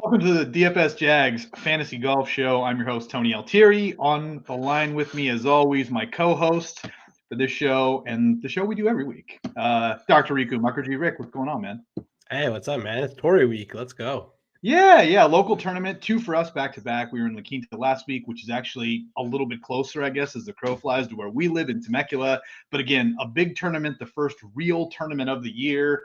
Welcome to the DFS Jags Fantasy Golf Show. I'm your host, Tony Altieri. On the line with me, as always, my co-host for this show and the show we do every week, Dr. Riku Mukherjee. Rick, what's going on, man? Hey, what's up, man? It's Tory week. Let's go. Yeah. Local tournament, two for us back to back. We were in La Quinta last week, which is actually a little bit closer, I guess, as the crow flies to where we live in Temecula. But again, a big tournament, the first real tournament of the year.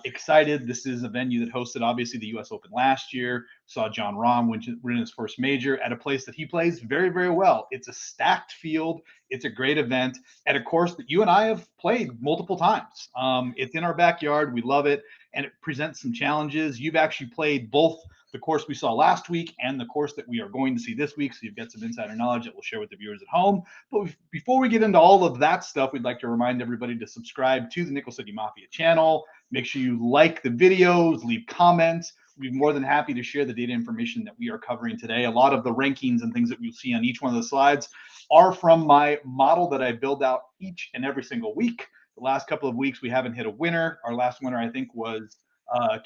Excited. This is a venue that hosted, obviously, the U.S. Open last year. Saw John Rahm win his first major at a place that he plays very, very well. It's a stacked field. It's a great event at a course that you and I have played multiple times. It's in our backyard. We love it. And it presents some challenges. You've actually played both the course we saw last week and the course that we are going to see this week. So you've got some insider knowledge that we'll share with the viewers at home. But before we get into all of that stuff, we'd like to remind everybody to subscribe to the Nickel City Mafia channel. Make sure you like the videos, leave comments. We'd be more than happy to share the data information that we are covering today. A lot of the rankings and things that you'll see on each one of the slides are from my model that I build out each and every single week. The last couple of weeks, we haven't hit a winner. Our last winner, I think, was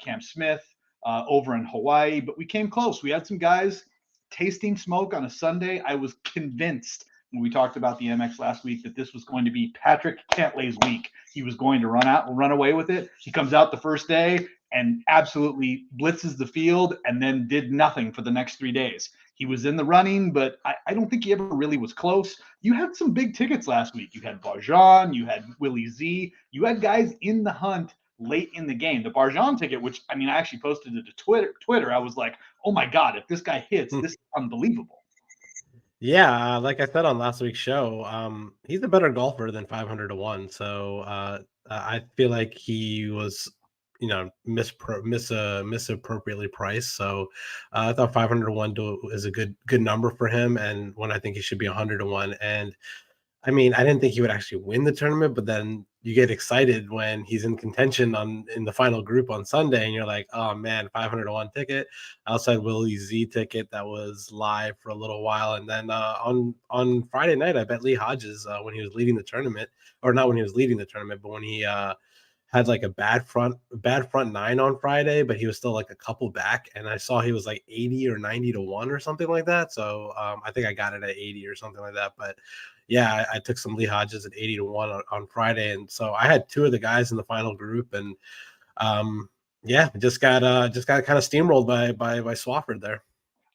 Cam Smith over in Hawaii, but we came close. We had some guys tasting smoke on a Sunday. I was convinced when we talked about the MX last week that this was going to be Patrick Cantlay's week. He was going to run away with it. He comes out the first day and absolutely blitzes the field and then did nothing for the next 3 days. He was in the running, but I don't think he ever really was close. You had some big tickets last week. You had Barjan, you had Willie Z, you had guys in the hunt late in the game. The Barjan ticket, which I actually posted it to Twitter. I was like, oh my God, if this guy hits, this is unbelievable. Yeah, like I said on last week's show, he's a better golfer than 500 to 1. So I feel like he was, misappropriately priced. So I thought 500 to 1 is a good number for him, and when I think he should be 100 to 1. And I didn't think he would actually win the tournament, but then you get excited when he's in contention in the final group on Sunday, and you're like, oh man, 500 to 1 ticket, outside Willie Z ticket that was live for a little while. And then on Friday night, I bet Lee Hodges when he was leading the tournament, or not when he was leading the tournament, but when he had like a bad front nine on Friday, but he was still like a couple back, and I saw he was like 80 or 90 to 1 or something like that. So I think I got it at 80 or something like that. But yeah, I took some Lee Hodges at 80 to 1 on Friday, and so I had two of the guys in the final group, and just got kind of steamrolled by Swafford there.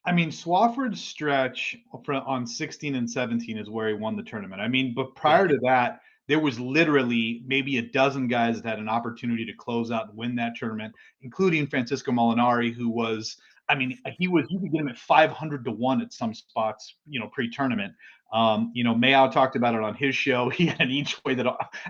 Swafford's stretch on 16 and 17 is where he won the tournament. But prior to that, there was literally maybe a dozen guys that had an opportunity to close out and win that tournament, including Francisco Molinari, who was, you could get him at 500 to 1 at some spots, pre-tournament. Mayao talked about it on his show. He had an each way that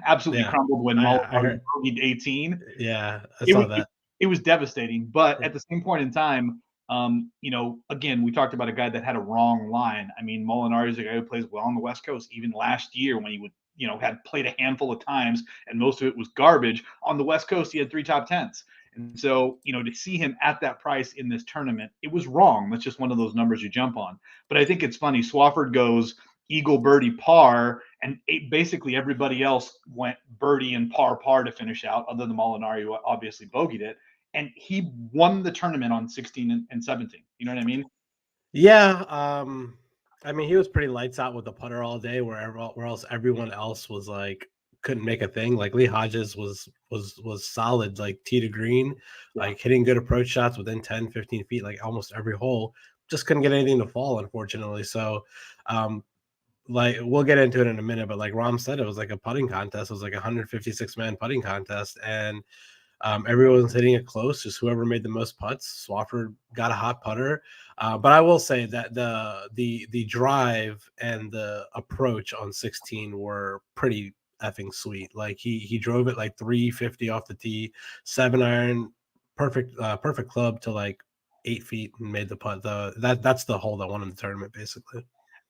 absolutely crumbled when Molinari bogeyed 18. Yeah, I saw that. It was devastating, but at the same point in time, again, we talked about a guy that had a wrong line. Molinari is a guy who plays well on the West Coast. Even last year when he would, had played a handful of times and most of it was garbage. On the West Coast, he had 3 top 10s. And so, to see him at that price in this tournament, it was wrong. That's just one of those numbers you jump on. But I think it's funny. Swafford goes eagle, birdie, par, and basically everybody else went birdie and par to finish out, other than Molinari, who obviously bogeyed it. And he won the tournament on 16 and 17. You know what I mean? Yeah. He was pretty lights out with the putter all day, where else everyone else was like couldn't make a thing. Like Lee Hodges was solid, like tee to green, like hitting good approach shots within 10, 15 feet, like almost every hole. Just couldn't get anything to fall, unfortunately. So like we'll get into it in a minute, but like Rahm said, it was like a putting contest. It was like a 156-man putting contest, and everyone's hitting it close. Just whoever made the most putts. Swafford got a hot putter, but I will say that the drive and the approach on 16 were pretty effing sweet. Like he drove it like 350 off the tee, 7-iron, perfect club to like 8 feet, and made the putt. That's the hole that won in the tournament, basically.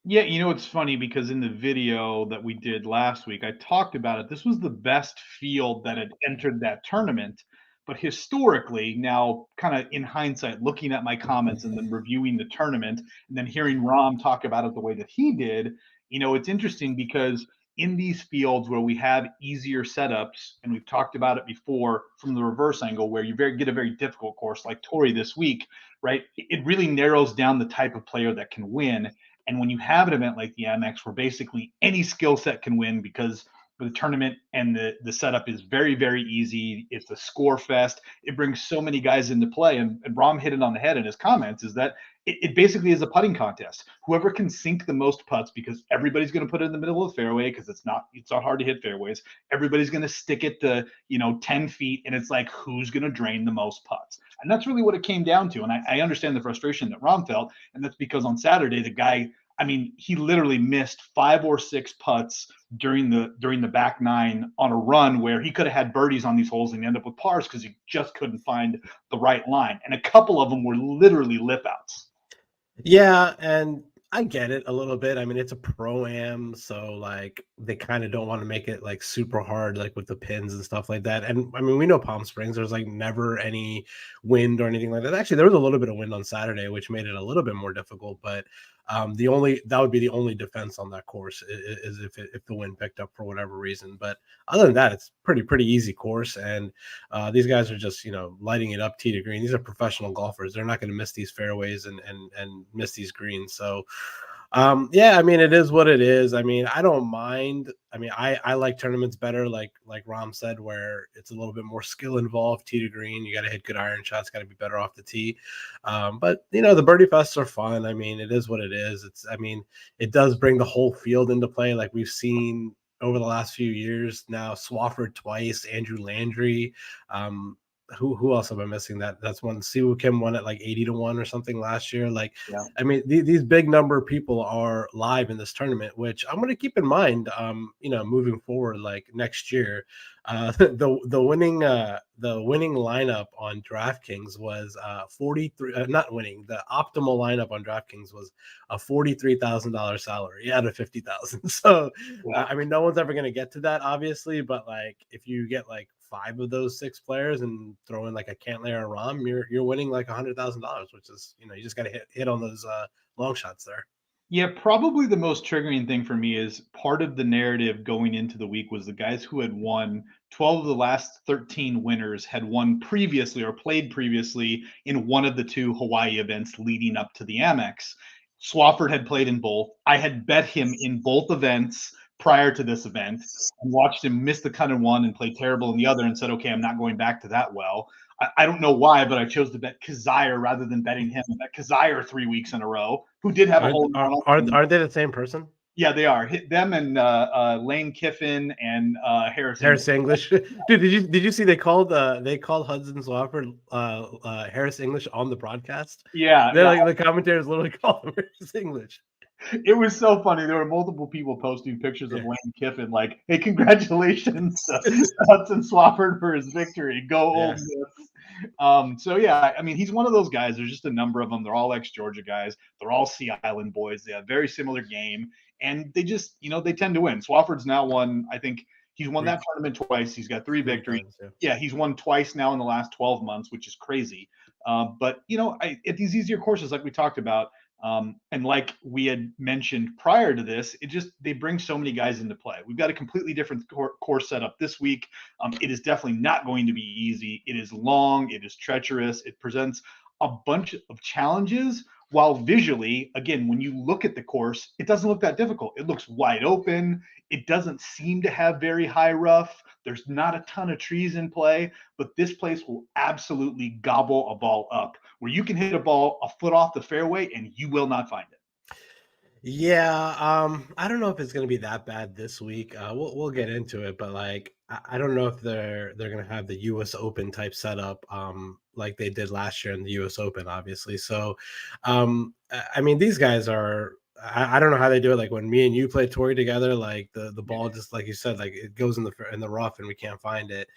Yeah, it's funny because in the video that we did last week, I talked about it. This was the best field that had entered that tournament. But historically, now kind of in hindsight, looking at my comments and then reviewing the tournament and then hearing Rahm talk about it the way that he did, it's interesting because in these fields where we have easier setups, and we've talked about it before from the reverse angle, where you get a very difficult course like Torrey this week, right? It really narrows down the type of player that can win. And when you have an event like the Amex, where basically any skill set can win, because the tournament and the setup is very easy. It's a score fest. It brings so many guys into play. And Rom hit it on the head in his comments, is that it basically is a putting contest. Whoever can sink the most putts, because everybody's going to put it in the middle of the fairway, because it's not hard to hit fairways. Everybody's going to stick it to 10 feet, and it's like, who's going to drain the most putts? And that's really what it came down to. And I understand the frustration that Rom felt, and that's because on Saturday the guy, I mean, he literally missed 5 or 6 putts during the back nine on a run where he could have had birdies on these holes and end up with pars because he just couldn't find the right line. And a couple of them were literally lip outs. Yeah, and I get it a little bit. I mean, it's a pro-am, so like they kind of don't want to make it like super hard, like with the pins and stuff like that. And I mean, we know Palm Springs, there's like never any wind or anything like that. Actually, there was a little bit of wind on Saturday, which made it a little bit more difficult. But that would be the only defense on that course is if the wind picked up for whatever reason. But other than that, it's pretty easy course, and these guys are just lighting it up tee to green. These are professional golfers. They're not going to miss these fairways and miss these greens. So yeah, I mean, it is what it is. I mean, I don't mind. I mean, I like tournaments better, like Rom said, where it's a little bit more skill involved, tee to green. You got to hit good iron shots, got to be better off the tee. But the birdie fests are fun. I mean, it is what it is. I mean, it does bring the whole field into play, like we've seen over the last few years. Now, Swafford twice, Andrew Landry. Who else am I missing? That's one. Siwoo Kim won at like 80-1 or something last year. Like, yeah. I mean, these big number of people are live in this tournament, which I'm going to keep in mind. Moving forward, like next year, the winning lineup on DraftKings was 43. Not winning. The optimal lineup on DraftKings was a $43,000 salary out of 50,000. So, yeah. I mean, no one's ever going to get to that, obviously. But like, if you get like 5 of those 6 players and throw in like a Cantlay or a Rom, you're winning like $100,000, which is you just got to hit on those long shots there. Yeah, probably the most triggering thing for me is part of the narrative going into the week was the guys who had won 12 of the last 13 winners had won previously or played previously in one of the 2 Hawaii events leading up to the Amex. Swafford had played in both. I had bet him in both events prior to this event and watched him miss the cut in one and play terrible in the other and said, okay, I'm not going back to that well. I don't know why, but I chose to bet Kazire rather than betting him. I bet Kazire 3 weeks in a row, who did have a whole. Are they the same person? Yeah, they are. Them and Lane Kiffin and Harris English. Dude, did you see they called Hudson Swafford Harris English on the broadcast? Yeah, they're like the commentators literally called him Harris English. It was so funny. There were multiple people posting pictures of Lane Kiffin, like, "Hey, congratulations, Hudson Swafford for his victory. Go Ole Miss." So yeah, I mean, he's one of those guys. There's just a number of them. They're all ex-Georgia guys. They're all Sea Island boys. They have very similar game, and they just, they tend to win. Swafford's now won. I think he's won that tournament twice. He's got 3 victories. Yeah, he's won twice now in the last 12 months, which is crazy. But at these easier courses, like we talked about. And like we had mentioned prior to this, they bring so many guys into play. We've got a completely different course setup this week. It is definitely not going to be easy. It is long. It is treacherous. It presents a bunch of challenges, while visually, again, when you look at the course, it doesn't look that difficult. It looks wide open. It doesn't seem to have very high rough. There's not a ton of trees in play, but this place will absolutely gobble a ball up, where you can hit a ball a foot off the fairway and you will not find it. Yeah, I don't know if it's going to be that bad this week. We'll get into it, but like I don't know if they're going to have the U.S. Open type setup, like they did last year in the U.S. Open, obviously. So, I mean, these guys are. I don't know how they do it. Like when me and you play Torrey together, like the ball just like you said, like it goes in the rough and we can't find it.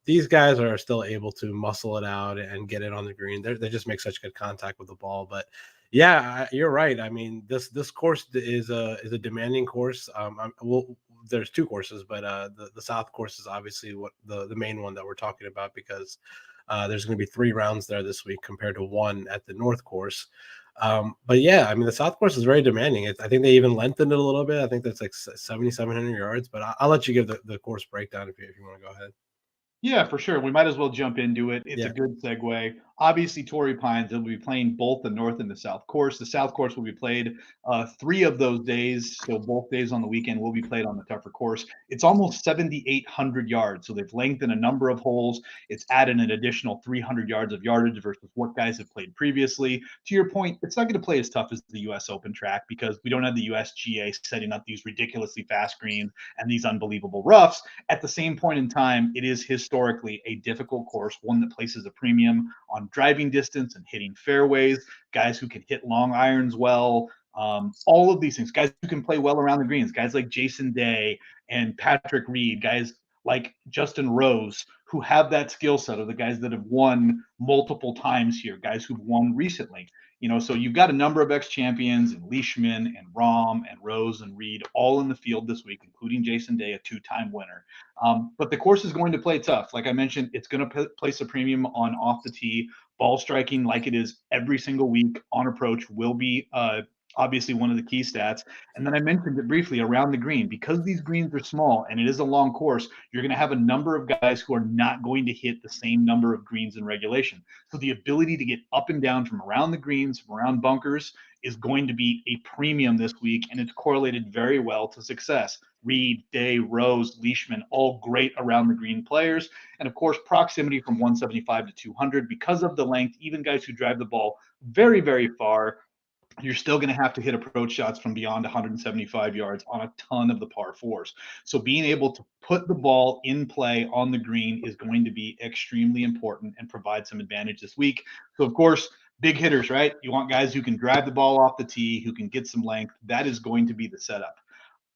These guys are still able to muscle it out and get it on the green. They just make such good contact with the ball, but. Yeah, you're right. I mean, this course is a demanding course. There's 2 courses, but the South course is obviously what the main one that we're talking about, because there's going to be 3 rounds there this week compared to 1 at the North course. But yeah, I mean, the South Course is very demanding. I think they even lengthened it a little bit. I think that's like 7,700 yards. But I'll let you give the course breakdown if you want to go ahead. Yeah, for sure. We might as well jump into it. It's a Yeah. good segue. Obviously, Torrey Pines will be playing both the North and the South course. The South course will be played 3 of those days. So both days on the weekend will be played on the tougher course. It's almost 7,800 yards. So they've lengthened a number of holes. It's added an additional 300 yards of yardage versus what guys have played previously. To your point, it's not going to play as tough as the U.S. Open track because we don't have the USGA setting up these ridiculously fast greens and these unbelievable roughs. At the same point in time, it is historically a difficult course, one that places a premium on driving distance and hitting fairways, guys who can hit long irons well, all of these things, guys who can play well around the greens, guys like Jason Day and Patrick Reed, guys like Justin Rose, who have that skill set, of the guys that have won multiple times here, guys who've won recently. So you've got a number of ex-champions and Leishman and Rahm and Rose and Reed all in the field this week, including Jason Day, a 2-time winner. But the course is going to play tough. Like I mentioned, it's going to place a premium on off the tee. Ball striking, like it is every single week on approach, will be obviously one of the key stats. And then I mentioned it briefly around the green. Because these greens are small and it is a long course, you're going to have a number of guys who are not going to hit the same number of greens in regulation. So the ability to get up and down from around the greens, from around bunkers, is going to be a premium this week, and it's correlated very well to success. Reed, Day, Rose, Leishman, all great around the green players. And of course, proximity from 175 to 200, because of the length, even guys who drive the ball very, very far, you're still going to have to hit approach shots from beyond 175 yards on a ton of the par fours. So being able to put the ball in play on the green is going to be extremely important and provide some advantage this week. So of course, big hitters, right? You want guys who can drive the ball off the tee, who can get some length. That is going to be the setup.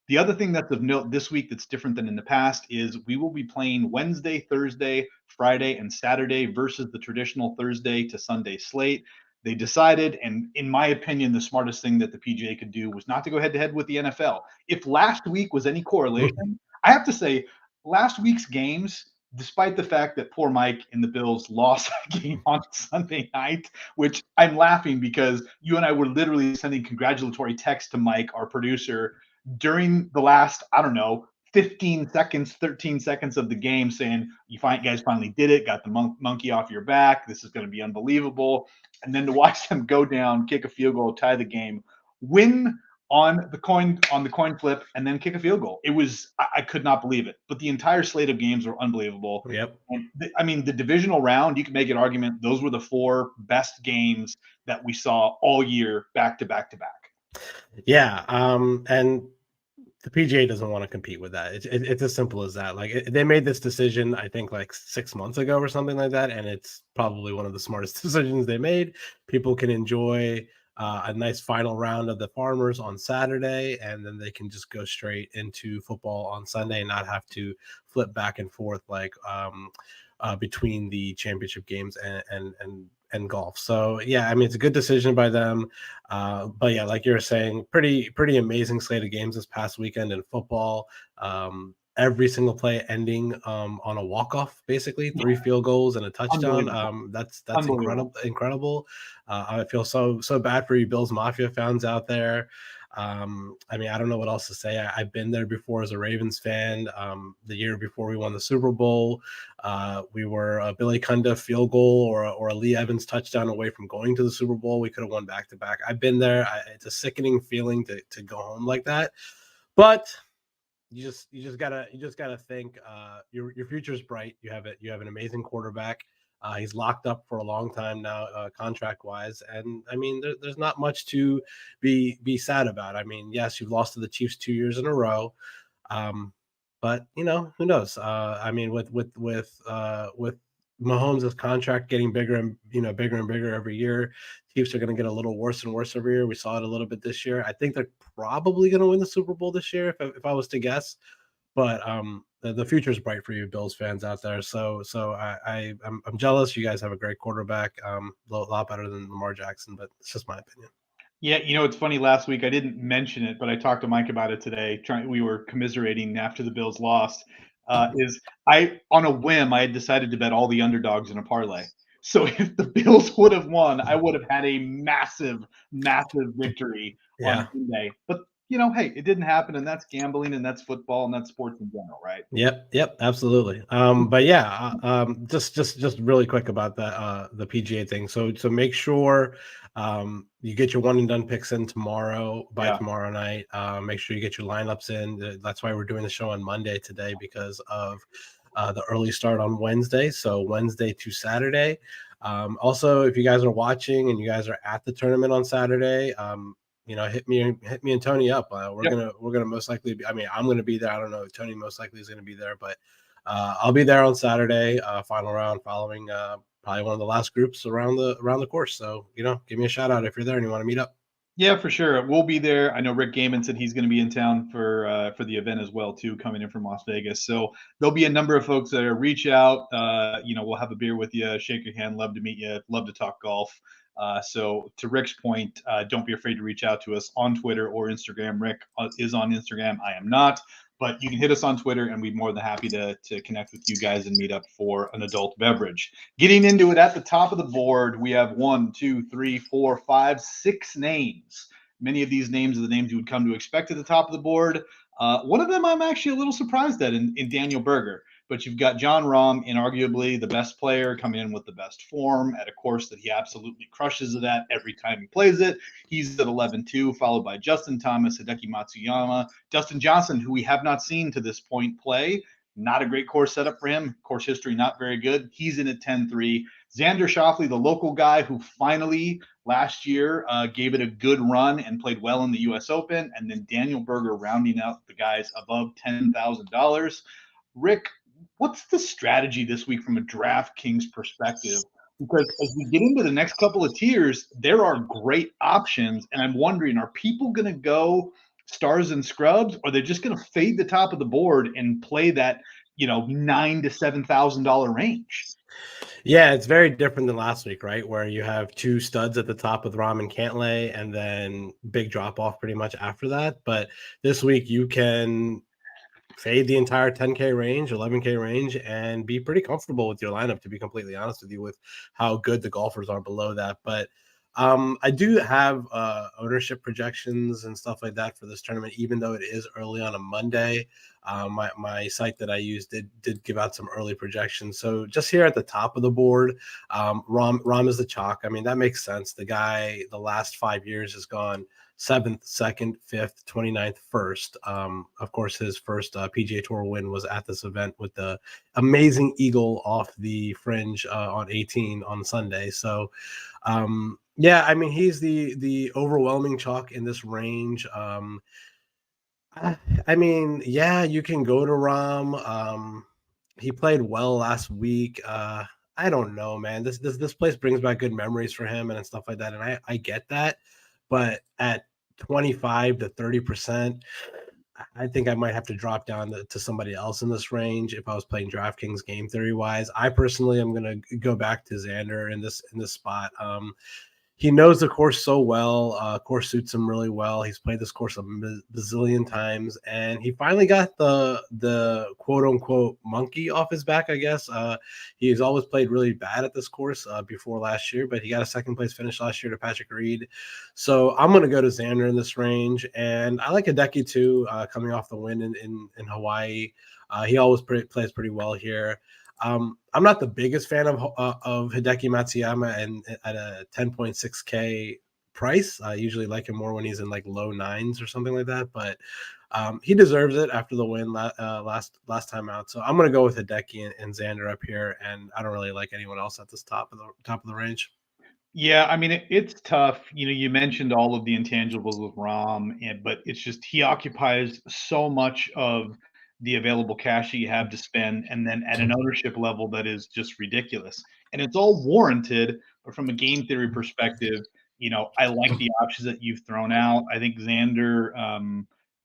The other thing that's of note this week that's different than in the past is we will be playing Wednesday, Thursday, Friday, and Saturday versus the traditional Thursday to Sunday slate. They decided, and in my opinion, the smartest thing that the PGA could do was not to go head to head with the NFL. If last week was any correlation, I have to say, last week's games, despite the fact that poor Mike and the Bills lost a game on Sunday night, which I'm laughing because you and I were literally sending congratulatory texts to Mike, our producer, during the last, I don't know, 15 seconds, 13 seconds of the game, saying, you guys finally did it, got the monkey off your back. This is going to be unbelievable. And then to watch them go down, kick a field goal, tie the game, win on the coin flip, and then kick a field goal. It was, I could not believe it. But the entire slate of games were unbelievable. Yep. And the divisional round, you can make an argument those were the 4 best games that we saw all year, back to back to back. Yeah, and the PGA doesn't want to compete with that. It's as simple as that. Like they made this decision, I think, like 6 months ago or something like that, and it's probably one of the smartest decisions they made. People can enjoy a nice final round of the Farmers on Saturday, and then they can just go straight into football on Sunday and not have to flip back and forth like between the championship games and golf. So yeah, I mean, it's a good decision by them. But yeah, like you're saying, pretty amazing slate of games this past weekend in football. Every single play ending on a walk-off, basically 3 field goals and a touchdown. That's incredible. I feel so bad for you Bills Mafia fans out there. I mean, I don't know what else to say. I've been there before as a Ravens fan. The year before we won the Super Bowl, we were a Billy Cundiff field goal or a Lee Evans touchdown away from going to the Super Bowl. We could have won back to back. I've been there. It's a sickening feeling to go home like that, but you just gotta think your future's bright. You have an amazing quarterback. He's locked up for a long time now, contract wise, and I mean, there's not much to be sad about. I mean, yes, you've lost to the Chiefs 2 years in a row, but who knows? I mean, with Mahomes' contract getting bigger and bigger every year, Chiefs are going to get a little worse and worse every year. We saw it a little bit this year. I think they're probably going to win the Super Bowl this year, if I was to guess. But the future is bright for you Bills fans out there. So I'm jealous. You guys have a great quarterback, a lot better than Lamar Jackson, but it's just my opinion. Yeah, it's funny. Last week I didn't mention it, but I talked to Mike about it today. We were commiserating after the Bills lost. On a whim, I had decided to bet all the underdogs in a parlay. So if the Bills would have won, I would have had a massive, massive victory on Yeah. Sunday. But hey, it didn't happen, and that's gambling, and that's football, and that's sports in general, right? Yep, absolutely. But yeah, just really quick about the PGA thing. So make sure you get your one and done picks in tomorrow by Yeah. tomorrow night. Make sure you get your lineups in. That's why we're doing the show on Monday today because of the early start on Wednesday. So Wednesday to Saturday. Also, if you guys are watching and you guys are at the tournament on Saturday, hit me and Tony up. We're Yep. gonna most likely be. I mean, I'm gonna be there. I don't know. Tony most likely is gonna be there, but I'll be there on Saturday, final round, following probably one of the last groups around the course. So give me a shout out if you're there and you want to meet up. Yeah, for sure. We'll be there. I know Rick Gaiman said he's going to be in town for the event as well too, coming in from Las Vegas. So there'll be a number of folks there. Reach out. We'll have a beer with you, shake your hand. Love to meet you. Love to talk golf. So to Rick's point, don't be afraid to reach out to us on Twitter or Instagram. Rick is on Instagram. I am not, but you can hit us on Twitter, and we'd be more than happy to connect with you guys and meet up for an adult beverage. Getting into it at the top of the board, we have 1, 2, 3, 4, 5, 6 names. Many of these names are the names you would come to expect at the top of the board. One of them I'm actually a little surprised at in Daniel Berger. But you've got John Rahm, inarguably the best player, coming in with the best form at a course that he absolutely crushes it at every time he plays it. He's at 11-2, followed by Justin Thomas, Hideki Matsuyama, Dustin Johnson, who we have not seen to this point play. Not a great course setup for him. Course history not very good. He's in at 10-3. Xander Schauffele, the local guy who finally last year gave it a good run and played well in the U.S. Open. And then Daniel Berger rounding out the guys above $10,000. Rick, what's the strategy this week from a DraftKings perspective? Because as we get into the next couple of tiers, there are great options. And I'm wondering, are people going to go stars and scrubs, or are they just going to fade the top of the board and play that, $9,000 to $7,000 range? Yeah, it's very different than last week, right? Where you have two studs at the top with Rahm and Cantlay, and then big drop off pretty much after that. But this week you can fade the entire 10K range, 11K range, and be pretty comfortable with your lineup, to be completely honest with you, with how good the golfers are below that. But I do have ownership projections and stuff like that for this tournament, even though it is early on a Monday. My site that I used did give out some early projections. So just here at the top of the board, Rahm is the chalk. I mean, that makes sense. The guy, the last 5 years has gone 7th, 2nd, 5th, 29th, 1st. Of course, his first PGA Tour win was at this event with the amazing eagle off the fringe on 18 on Sunday. So, yeah, I mean, he's the overwhelming chalk in this range. I mean, yeah, you can go to Rahm. He played well last week. I don't know, man. This place brings back good memories for him and stuff like that, and I get that. But at 25 to 30%, I think I might have to drop down to somebody else in this range if I was playing DraftKings game theory wise. I personally am going to go back to Xander in this spot. He knows the course so well. Course suits him really well. He's played this course a bazillion times, and he finally got the quote unquote monkey off his back, I guess. He's always played really bad at this course before last year, but he got a second place finish last year to Patrick Reed. So I'm going to go to Xander in this range, and I like Hideki too, coming off the win in Hawaii. He always plays pretty well here. I'm not the biggest fan of Hideki Matsuyama and at a 10.6K price. I usually like him more when he's in like low nines or something like that, but he deserves it after the win last time out. So I'm going to go with Hideki and Xander up here, and I don't really like anyone else at this top of the range. Yeah, I mean it's tough. You mentioned all of the intangibles with Rom, but it's just he occupies so much of the available cash that you have to spend, and then at an ownership level that is just ridiculous. And it's all warranted, but from a game theory perspective, I like the options that you've thrown out. I think Xander,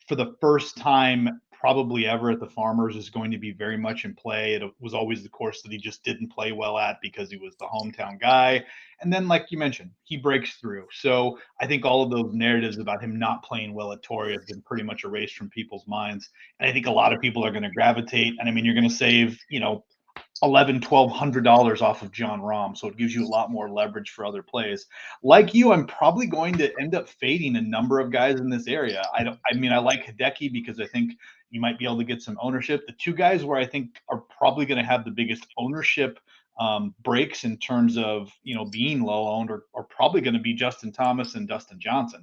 for the first time probably ever at the Farmers, is going to be very much in play. It was always the course that he just didn't play well at because he was the hometown guy. And then, like you mentioned, he breaks through. So I think all of those narratives about him not playing well at Torrey have been pretty much erased from people's minds. And I think a lot of people are going to gravitate. And I mean, you're going to save, $1,100 off of John Rahm, so it gives you a lot more leverage for other plays. Like you, I'm probably going to end up fading a number of guys in this area. I mean, I like Hideki because I think you might be able to get some ownership. The two guys where I think are probably going to have the biggest ownership breaks in terms of being low owned are probably going to be Justin Thomas and Dustin Johnson.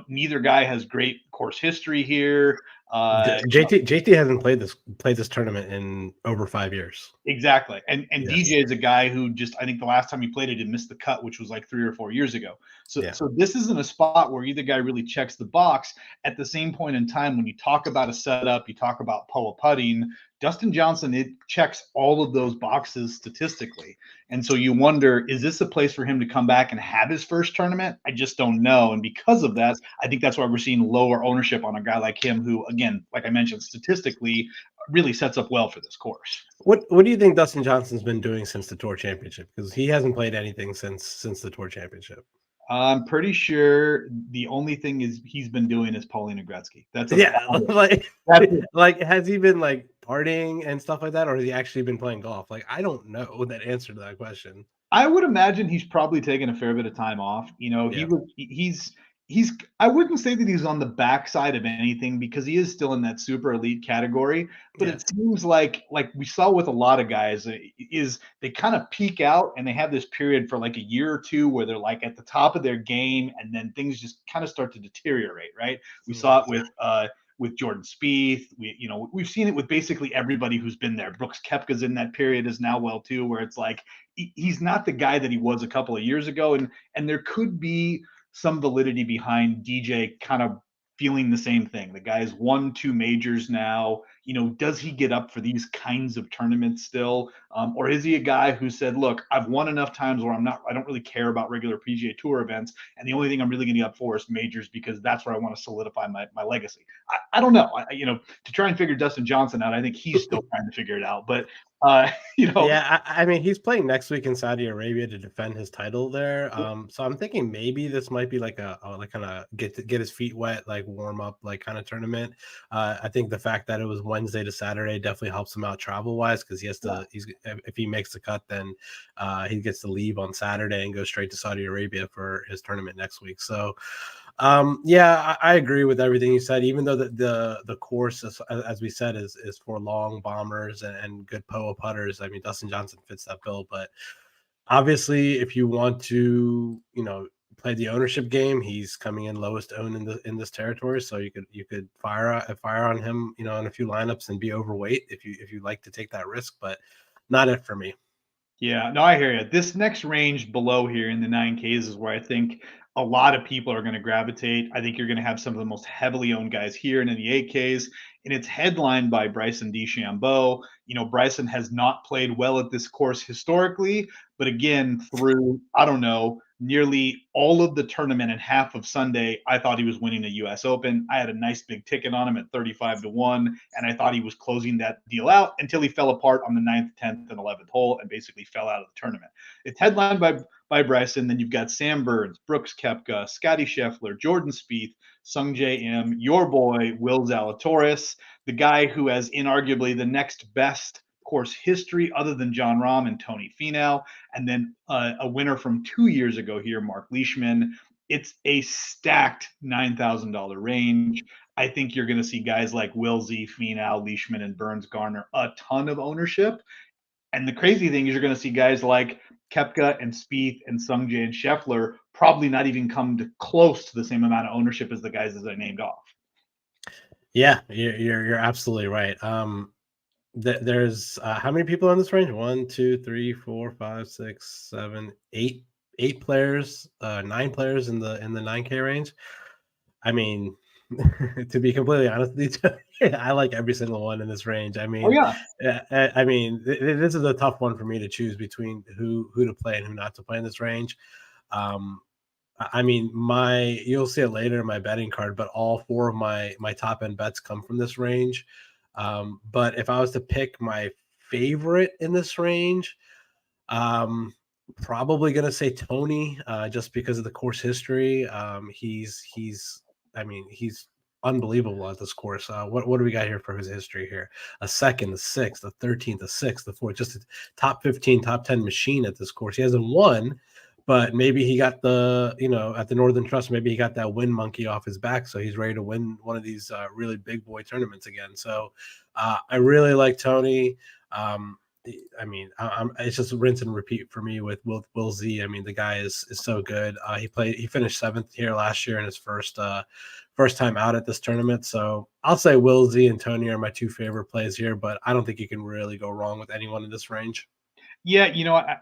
Neither guy has great course history here. JT hasn't played this tournament in over 5 years. Exactly. And Yes. DJ is a guy who just, I think the last time he played it, he missed the cut, which was like 3 or 4 years ago. So this isn't a spot where either guy really checks the box. At the same point in time, when you talk about a setup, you talk about Poa putting, Dustin Johnson, it checks all of those boxes statistically. And so you wonder, is this a place for him to come back and have his first tournament? I just don't know. And because of that, I think that's why we're seeing lower ownership on a guy like him who, again, like I mentioned, statistically really sets up well for this course. What do you think Dustin Johnson's been doing since the Tour Championship? Because he hasn't played anything since the Tour Championship. I'm pretty sure the only thing he's been doing is Paulina Gretzky. That's like has he been like partying and stuff like that, or has he actually been playing golf? Like I don't know that answer to that question. I would imagine he's probably taken a fair bit of time off. He's I wouldn't say that he's on the backside of anything because he is still in that super elite category, but it seems like we saw with a lot of guys is they kind of peak out and they have this period for like a year or two where they're like at the top of their game and then things just kind of start to deteriorate, right? We saw it with Jordan Spieth. We've seen it with basically everybody who's been there. Brooks Koepka's in that period as now well too, where it's like he's not the guy that he was a couple of years ago, and there could be some validity behind DJ kind of feeling the same thing. The guy's won 2 majors now. Does he get up for these kinds of tournaments still? Or is he a guy who said, look, I've won enough times where I don't really care about regular PGA Tour events. And the only thing I'm really going to get up for is majors because that's where I want to solidify my legacy. I don't know. To try and figure Dustin Johnson out, I think he's still trying to figure it out. But Yeah, I mean, he's playing next week in Saudi Arabia to defend his title there. So I'm thinking maybe this might be like a like kind of get his feet wet, like warm up, like kind of tournament. I think the fact that it was Wednesday to Saturday definitely helps him out travel wise because he has to. If he makes the cut, then he gets to leave on Saturday and go straight to Saudi Arabia for his tournament next week. So. I agree with everything you said, even though the course, as we said, is for long bombers and good POA putters. I mean, Dustin Johnson fits that bill, but obviously if you want to, play the ownership game, he's coming in lowest owned in this territory. So you could fire on him, in a few lineups and be overweight if you like to take that risk, but not it for me. Yeah, no, I hear you. This next range below here in the 9Ks is where I think a lot of people are going to gravitate. I think you're going to have some of the most heavily owned guys here and in the 8Ks, and it's headlined by Bryson DeChambeau. Bryson has not played well at this course historically, but again, through, I don't know, nearly all of the tournament and half of Sunday, I thought he was winning the U.S. Open. I had a nice big ticket on him at 35-1, and I thought he was closing that deal out until he fell apart on the 9th, 10th, and 11th hole and basically fell out of the tournament. It's headlined by Bryson. Then you've got Sam Burns, Brooks Koepka, Scotty Scheffler, Jordan Spieth, Sungjae Im, your boy, Will Zalatoris, the guy who has inarguably the next best course history other than John Rahm and Tony Finau, and then a winner from 2 years ago here, Mark Leishman. It's a stacked $9,000 range. I think you're going to see guys like Will Z, Finau, Leishman, and Burns garner a ton of ownership. And the crazy thing is you're going to see guys like Koepka and Spieth and Sungjae and Scheffler probably not even come to close to the same amount of ownership as the guys that I named off. Yeah, you're absolutely right. There's how many people in this range? 1, 2, 3, 4, 5, 6, 7, 8 players, 9 players in the 9K range. I mean, to be completely honest with you, I like every single one in this range. I mean, this is a tough one for me to choose between who to play and who not to play in this range. I mean, you'll see it later in my betting card, but all 4 of my top end bets come from this range. But if I was to pick my favorite in this range, probably going to say Tony, just because of the course history. He's unbelievable at this course. What do we got here for his history here? A second, a sixth, a 13th, a sixth, a fourth, just a top 15, top 10 machine at this course. He hasn't won, but maybe he got the, at the Northern Trust, maybe he got that win monkey off his back. So he's ready to win one of these really big boy tournaments again. So I really like Tony. I mean, it's just rinse and repeat for me with Will Z. I mean, the guy is so good. He finished seventh here last year in his first time out at this tournament. So I'll say Will Z and Tony are my two favorite plays here, but I don't think you can really go wrong with anyone in this range. Yeah,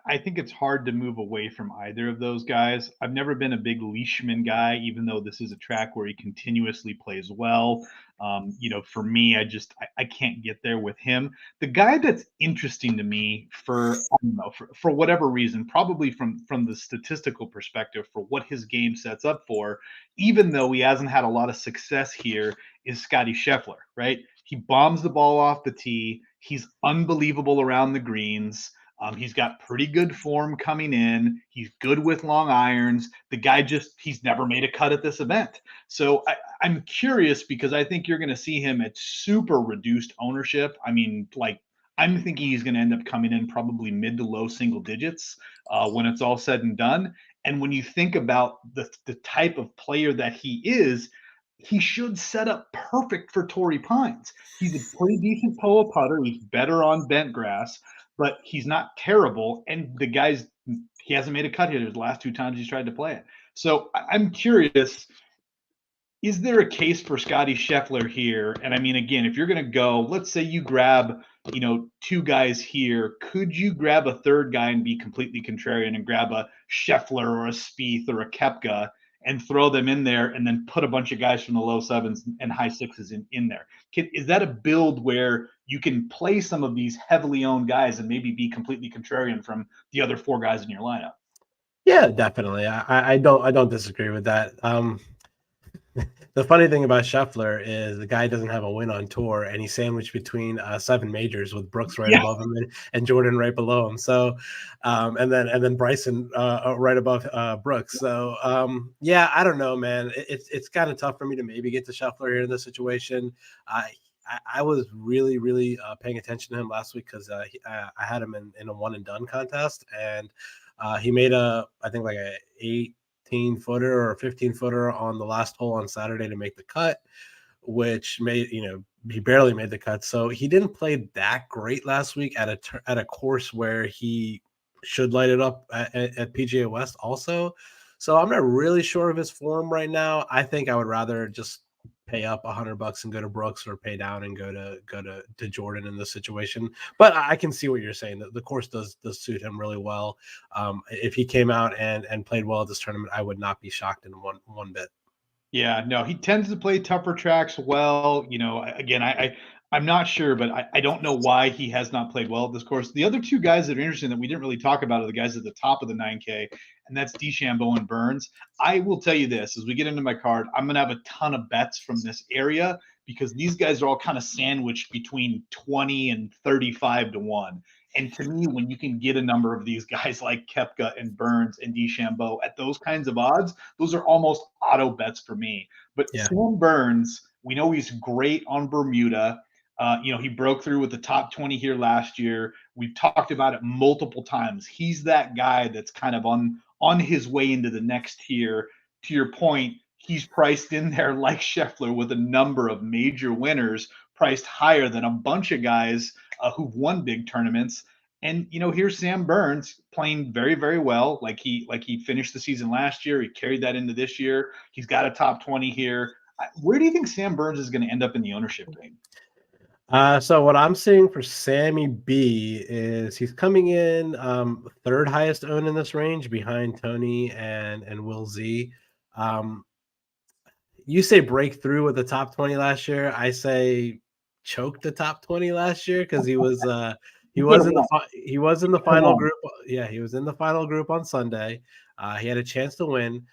I think it's hard to move away from either of those guys. I've never been a big Leishman guy, even though this is a track where he continuously plays well. For me, I can't get there with him. The guy that's interesting to me for I don't know for whatever reason, probably from the statistical perspective for what his game sets up for, even though he hasn't had a lot of success here, is Scotty Scheffler. Right? He bombs the ball off the tee. He's unbelievable around the greens. He's got pretty good form coming in. He's good with long irons. The guy he's never made a cut at this event. So I'm curious because I think you're going to see him at super reduced ownership. I mean, I'm thinking he's going to end up coming in probably mid to low single digits when it's all said and done. And when you think about the type of player that he should set up perfect for Torrey Pines. He's a pretty decent POA putter. He's better on bent grass, but he's not terrible. And he hasn't made a cut here the last two times he's tried to play it. So I'm curious, is there a case for Scotty Scheffler here? And I mean, again, if you're going to go, let's say you grab, two guys here, could you grab a third guy and be completely contrarian and grab a Scheffler or a Spieth or a Koepka and throw them in there and then put a bunch of guys from the low sevens and high sixes in there? Is that a build where you can play some of these heavily owned guys and maybe be completely contrarian from the other four guys in your lineup? Yeah, definitely. I don't disagree with that. The funny thing about Scheffler is the guy doesn't have a win on tour, and he's sandwiched between 7 majors with Brooks right above him and Jordan right below him. So, and then Bryson right above Brooks. So, I don't know, man. It's kind of tough for me to maybe get to Scheffler here in this situation. I was really, really paying attention to him last week because I had him in a one and done contest, and he made I think like a 18-footer or a 15-footer on the last hole on Saturday to make the cut, which made, he barely made the cut. So he didn't play that great last week at a course where he should light it up at PGA West also. So I'm not really sure of his form right now. I think I would rather just pay up $100 and go to Brooks, or pay down and go to Jordan in this situation. But I can see what you're saying. The course does suit him really well. If he came out and played well at this tournament, I would not be shocked in one bit. Yeah, no, he tends to play tougher tracks well. Again, I'm not sure, but I don't know why he has not played well at this course. The other two guys that are interesting that we didn't really talk about are the guys at the top of the 9K, and that's DeChambeau and Burns. I will tell you this, as we get into my card, I'm going to have a ton of bets from this area because these guys are all kind of sandwiched between 20 and 35 to 1. And to me, when you can get a number of these guys like Koepka and Burns and DeChambeau at those kinds of odds, those are almost auto bets for me. But Sam Burns, we know he's great on Bermuda. He broke through with the top 20 here last year. We've talked about it multiple times. He's that guy that's kind of on his way into the next tier. To your point, he's priced in there like Scheffler with a number of major winners, priced higher than a bunch of guys who've won big tournaments. And here's Sam Burns playing very, very well. Like he finished the season last year. He carried that into this year. He's got a top 20 here. Where do you think Sam Burns is going to end up in the ownership game? So what I'm seeing for Sammy B is he's coming in third highest owned in this range behind Tony and Will Z. You say breakthrough with the top 20 last year. I say choke the top 20 last year because he was in the final group. Yeah, he was in the final group on Sunday. He had a chance to win,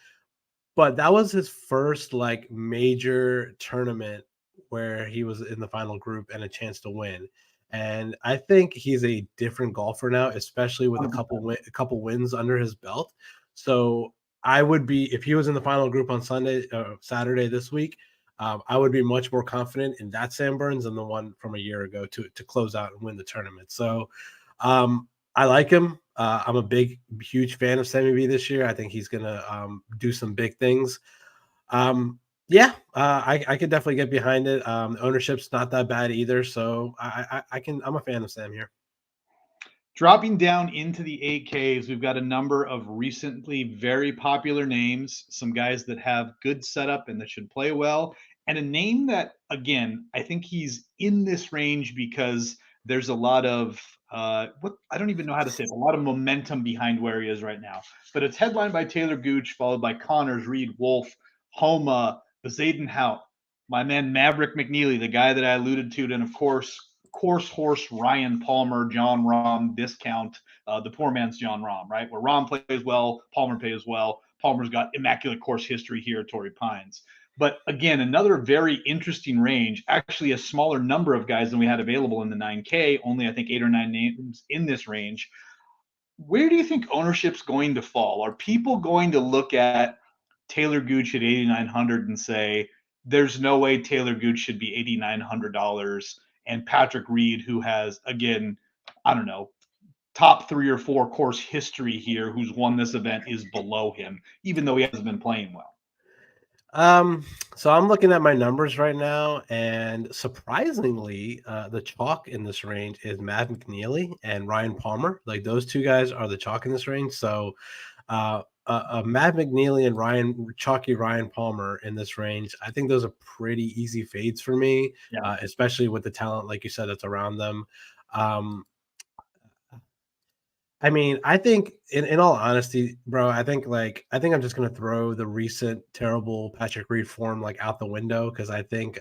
but that was his first major tournament where he was in the final group and a chance to win. And I think he's a different golfer now, especially with a couple wins under his belt. So I would be, if he was in the final group on Saturday this week, I would be much more confident in that Sam Burns than the one from a year ago to close out and win the tournament. So I like him. I'm a huge fan of Sammy B this year. I think he's gonna do some big things. Yeah, I could definitely get behind it. Ownership's not that bad either, so I can. I'm a fan of Sam here. Dropping down into the 8Ks, we've got a number of recently very popular names, some guys that have good setup and that should play well, and a name that, again, I think he's in this range because there's a lot of what I don't even know how to say it, a lot of momentum behind where he is right now. But it's headlined by Taylor Gooch, followed by Connors, Reed, Wolf, Homa, Bezaden Hout, my man Maverick McNeely, the guy that I alluded to, and of course horse Ryan Palmer, John Rahm discount, the poor man's John Rahm, right? Where Rahm plays well, Palmer plays well. Palmer's got immaculate course history here at Torrey Pines. But again, another very interesting range, actually a smaller number of guys than we had available in the 9K, only I think 8 or 9 names in this range. Where do you think ownership's going to fall? Are people going to look at Taylor Gooch at 8,900 and say, there's no way Taylor Gooch should be $8,900, and Patrick Reed, who has, again, I don't know, top 3 or 4 course history here, who's won this event, is below him, even though he hasn't been playing well? So I'm looking at my numbers right now, and surprisingly, the chalk in this range is Matt McNeely and Ryan Palmer. Like those two guys are the chalk in this range. So, Matt McNeely and Ryan Palmer in this range, I think those are pretty easy fades for me, Yeah. especially with the talent, like you said, that's around them. Um, I mean, I think in all honesty, bro, I think I'm just gonna throw the recent terrible Patrick Reed form like out the window because I think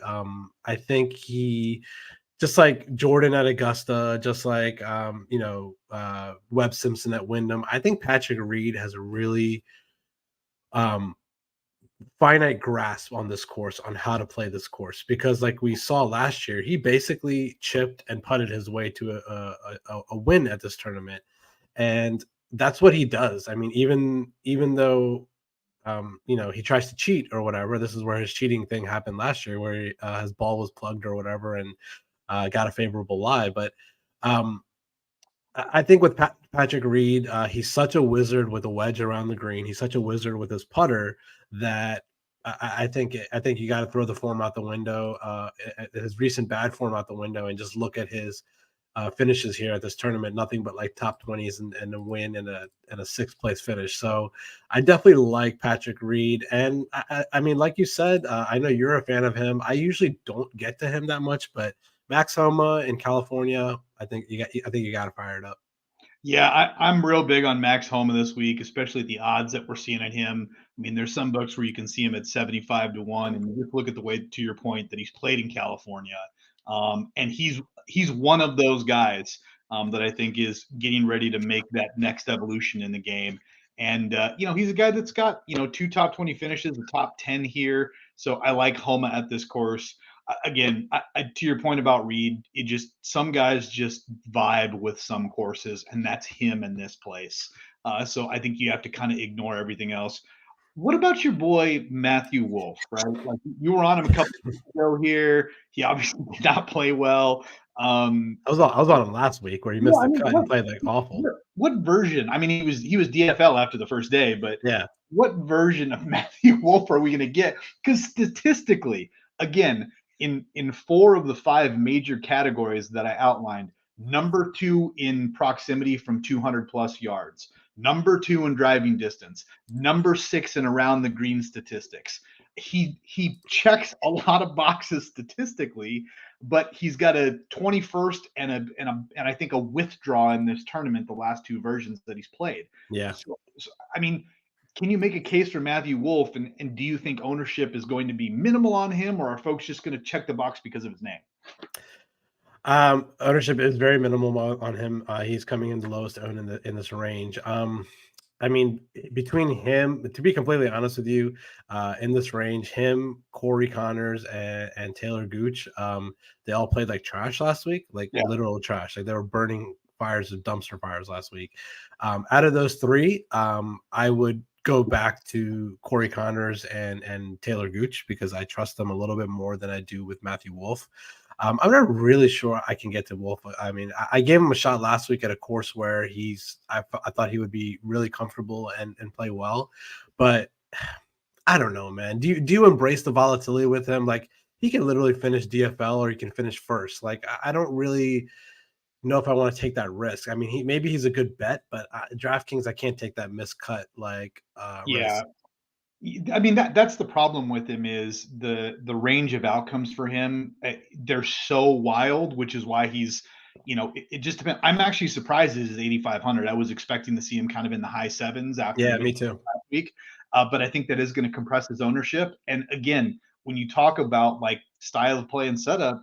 he just like Jordan at Augusta, just like Webb Simpson at Wyndham. I think Patrick Reed has a really um finite grasp on this course on how to play this course because like we saw last year, he basically chipped and putted his way to a win at this tournament. And that's what he does. I mean, even though he tries to cheat or whatever, this is where his cheating thing happened last year, where his ball was plugged or whatever, and got a favorable lie. But um, I think with Patrick Reed, he's such a wizard with a wedge around the green. He's such a wizard with his putter that I think you got to throw the form out the window, his recent bad form out the window, and just look at his finishes here at this tournament. Nothing but like top 20s and a win and a sixth place finish. So I definitely like Patrick Reed, and I mean, like you said, I know you're a fan of him. I usually don't get to him that much, but Max Homa in California, I think you got to fire it up. Yeah, I'm real big on Max Homa this week, especially the odds that we're seeing at him. I mean, there's some books where you can see him at 75 to 1, and you just look at the way, to your point, that he's played in California. And he's one of those guys that I think is getting ready to make that next evolution in the game. And he's a guy that's got 2 top 20 finishes, a top 10 here. So I like Homa at this course. Again, to your point about Reed, some guys just vibe with some courses, and that's him in this place. So I think you have to kind of ignore everything else. What about your boy Matthew Wolf? Right, like you were on him a couple of weeks ago here. He obviously did not play well. I was on him last week where he Yeah, missed I the mean, cut and played like awful. what version? I mean, he was DFL after the first day, but Yeah, what version of Matthew Wolf are we going to get? Because statistically, again, in 4 of the 5 major categories that I outlined, number 2 in proximity from 200 plus yards, number 2 in driving distance, number 6 in around the green statistics. He checks a lot of boxes statistically, but he's got a 21st and I think a withdraw in this tournament, the last 2 versions that he's played. yeah. So I mean, can you make a case for Matthew Wolf, and do you think ownership is going to be minimal on him, or are folks just going to check the box because of his name? Ownership is very minimal on him. He's coming in the lowest owned in this range. I mean, between him, to be completely honest with you, in this range, him, Corey Connors, and Taylor Gooch, they all played like trash last week, like Yeah. literal trash. Like they were burning fires of dumpster fires last week. Out of those 3, I would go back to Corey Connors and Taylor Gooch because I trust them a little bit more than I do with Matthew Wolff. I'm not really sure I can get to Wolff. I mean, I gave him a shot last week at a course where I thought he would be really comfortable and play well, but I don't know, man. Do you embrace the volatility with him? Like he can literally finish DFL or he can finish first. Like I don't really know if I want to take that risk. I mean, maybe he's a good bet, but DraftKings, I can't take that miscut Yeah. risk. I mean that's the problem with him is the range of outcomes for him. They're so wild, which is why he's it just depends. I'm actually surprised it is 8,500. I was expecting to see him kind of in the high sevens after Yeah, the me too. last week, but I think that is going to compress his ownership. And again, when you talk about like style of play and setup,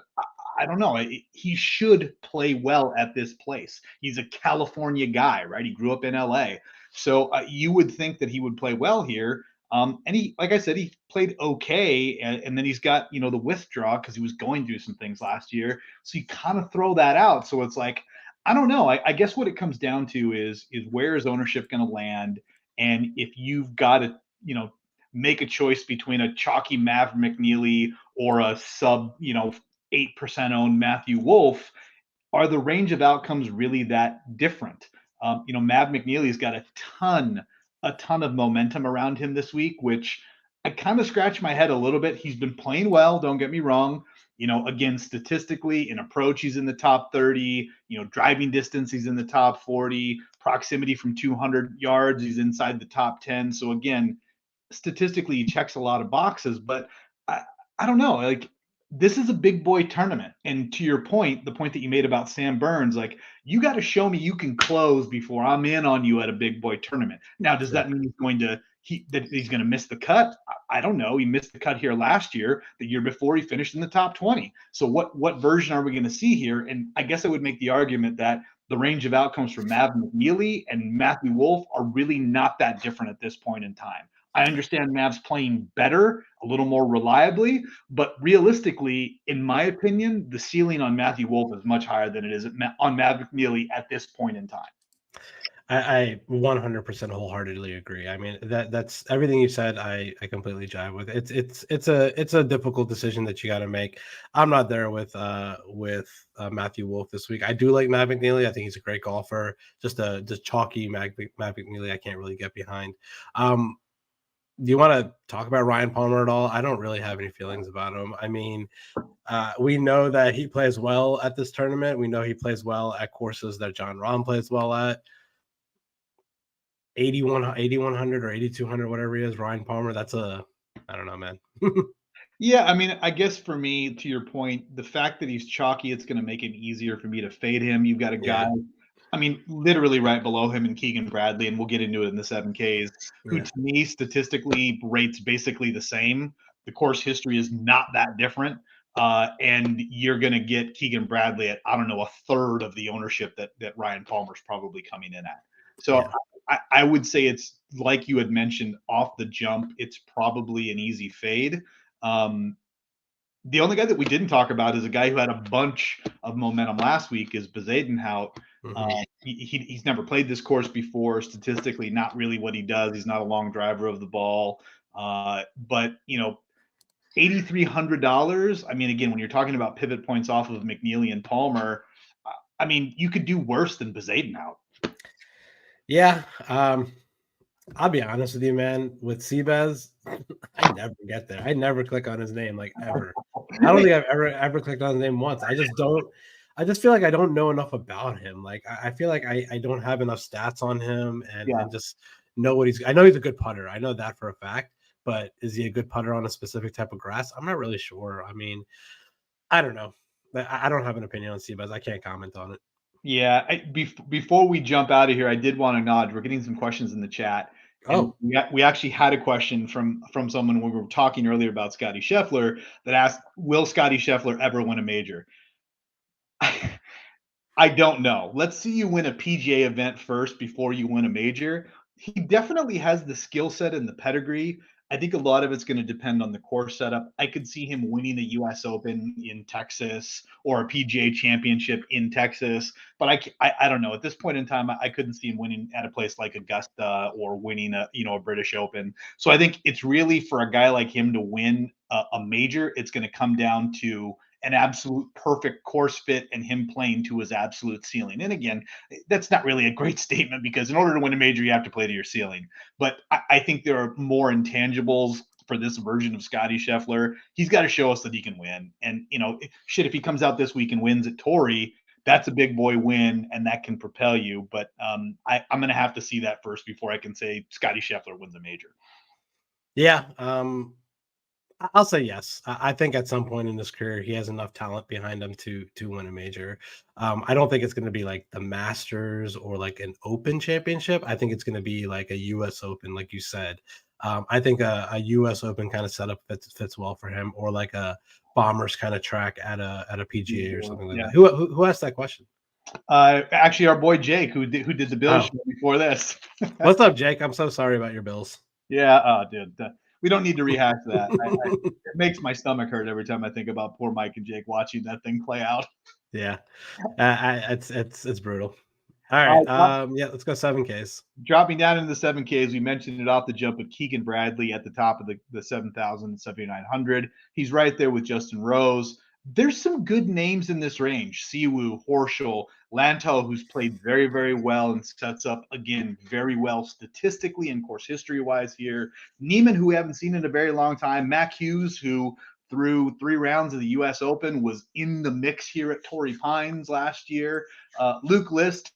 I don't know. He should play well at this place. He's a California guy, right? He grew up in LA, so you would think that he would play well here. And he, like I said, he played okay, and then he's got the withdraw because he was going through some things last year. So you kind of throw that out. So it's like I don't know. I guess what it comes down to is where is ownership going to land, and if you've got to make a choice between a chalky Mav McNeely or a sub 8% owned Matthew Wolff, are the range of outcomes really that different? Mav McNeely's got a ton of momentum around him this week, which I kind of scratch my head a little bit. He's been playing well, don't get me wrong. Again, statistically, in approach, he's in the top 30. Driving distance, he's in the top 40. Proximity from 200 yards, he's inside the top 10. So again, statistically, he checks a lot of boxes, but I, I don't know. Like this is a big boy tournament. And to your point, the point that you made about Sam Burns, like you got to show me you can close before I'm in on you at a big boy tournament. Now, does Sure. that mean that he's going to miss the cut? I don't know. He missed the cut here last year. The year before, he finished in the top 20. So what version are we going to see here? And I guess I would make the argument that the range of outcomes for Mav McNeely and Matthew Wolff are really not that different at this point in time. I understand Mav's playing better, a little more reliably, but realistically, in my opinion, the ceiling on Matthew Wolff is much higher than it is on Mav McNeely at this point in time. I 100% wholeheartedly agree. I mean that's everything you said. I completely jive with. It's a difficult decision that you got to make. I'm not there with Matthew Wolff this week. I do like Matt McNeely. I think he's a great golfer. Just chalky Matt McNeely. I can't really get behind. Do you want to talk about Ryan Palmer at all? I don't really have any feelings about him. I mean, we know that he plays well at this tournament. We know he plays well at courses that John Rahm plays well at. 8100 or 8200, whatever he is, Ryan Palmer. I don't know, man. Yeah, I mean, I guess for me, to your point, the fact that he's chalky, it's going to make it easier for me to fade him. You've got a guy, Yeah. I mean, literally right below him in Keegan Bradley, and we'll get into it in the 7Ks, who Yeah. to me statistically rates basically the same. The course history is not that different. And you're going to get Keegan Bradley at, I don't know, a third of the ownership that Ryan Palmer's probably coming in at. So Yeah. I would say it's like you had mentioned off the jump, it's probably an easy fade. Um, the only guy that we didn't talk about is a guy who had a bunch of momentum last week is Bezadenhout. Mm-hmm. He's never played this course before. Statistically, not really what he does. He's not a long driver of the ball. But $8,300. I mean, again, when you're talking about pivot points off of McNeely and Palmer, I mean, you could do worse than Bezadenhout. Yeah. I'll be honest with you, man. With Seabez, I never get there. I never click on his name, like ever. I don't think I've ever clicked on his name once. I just don't. I just feel like I don't know enough about him. Like I feel like I don't have enough stats on him and just know what he's. I know he's a good putter. I know that for a fact. But is he a good putter on a specific type of grass? I'm not really sure. I mean, I don't know. I don't have an opinion on Seabez. I can't comment on it. Yeah, before we jump out of here, I did want to nod. We're getting some questions in the chat, and Oh, we actually had a question from someone when we were talking earlier about Scotty Scheffler that asked, "Will Scotty Scheffler ever win a major?" I don't know. Let's see you win a PGA event first before you win a major. He definitely has the skill set and the pedigree. I think a lot of it's going to depend on the course setup. I could see him winning the U.S. Open in Texas or a PGA Championship in Texas, but I don't know. At this point in time, I couldn't see him winning at a place like Augusta or winning a British Open. So I think it's really for a guy like him to win a major. It's going to come down to an absolute perfect course fit and him playing to his absolute ceiling. And again, that's not really a great statement because in order to win a major, you have to play to your ceiling. But I think there are more intangibles for this version of Scotty Scheffler. He's got to show us that he can win. And, shit, if he comes out this week and wins at Torrey, that's a big boy win, and that can propel you. But I'm going to have to see that first before I can say Scotty Scheffler wins a major. Yeah, I'll say yes. I think at some point in his career, he has enough talent behind him to win a major. I don't think it's going to be like the Masters or like an Open Championship. I think it's going to be like a U.S. Open, like you said. I think a U.S. Open kind of setup fits well for him, or like a Bombers kind of track at a PGA or something like that. Who asked that question? Actually, our boy Jake, who did the Bills show before this. What's up, Jake? I'm so sorry about your Bills. Yeah, dude. We don't need to rehash that. It makes my stomach hurt every time I think about poor Mike and Jake watching that thing play out. Yeah, it's brutal. All right, yeah, let's go 7Ks. Dropping down into the 7Ks, we mentioned it off the jump with Keegan Bradley at the top of the 7,000, 7,900. He's right there with Justin Rose. There's some good names in this range. Siwoo, Horschel, Lanto, who's played very, very well and sets up, again, very well statistically and course history-wise here. Neiman, who we haven't seen in a very long time. Mac Hughes, who through 3 rounds of the U.S. Open was in the mix here at Torrey Pines last year. Luke List,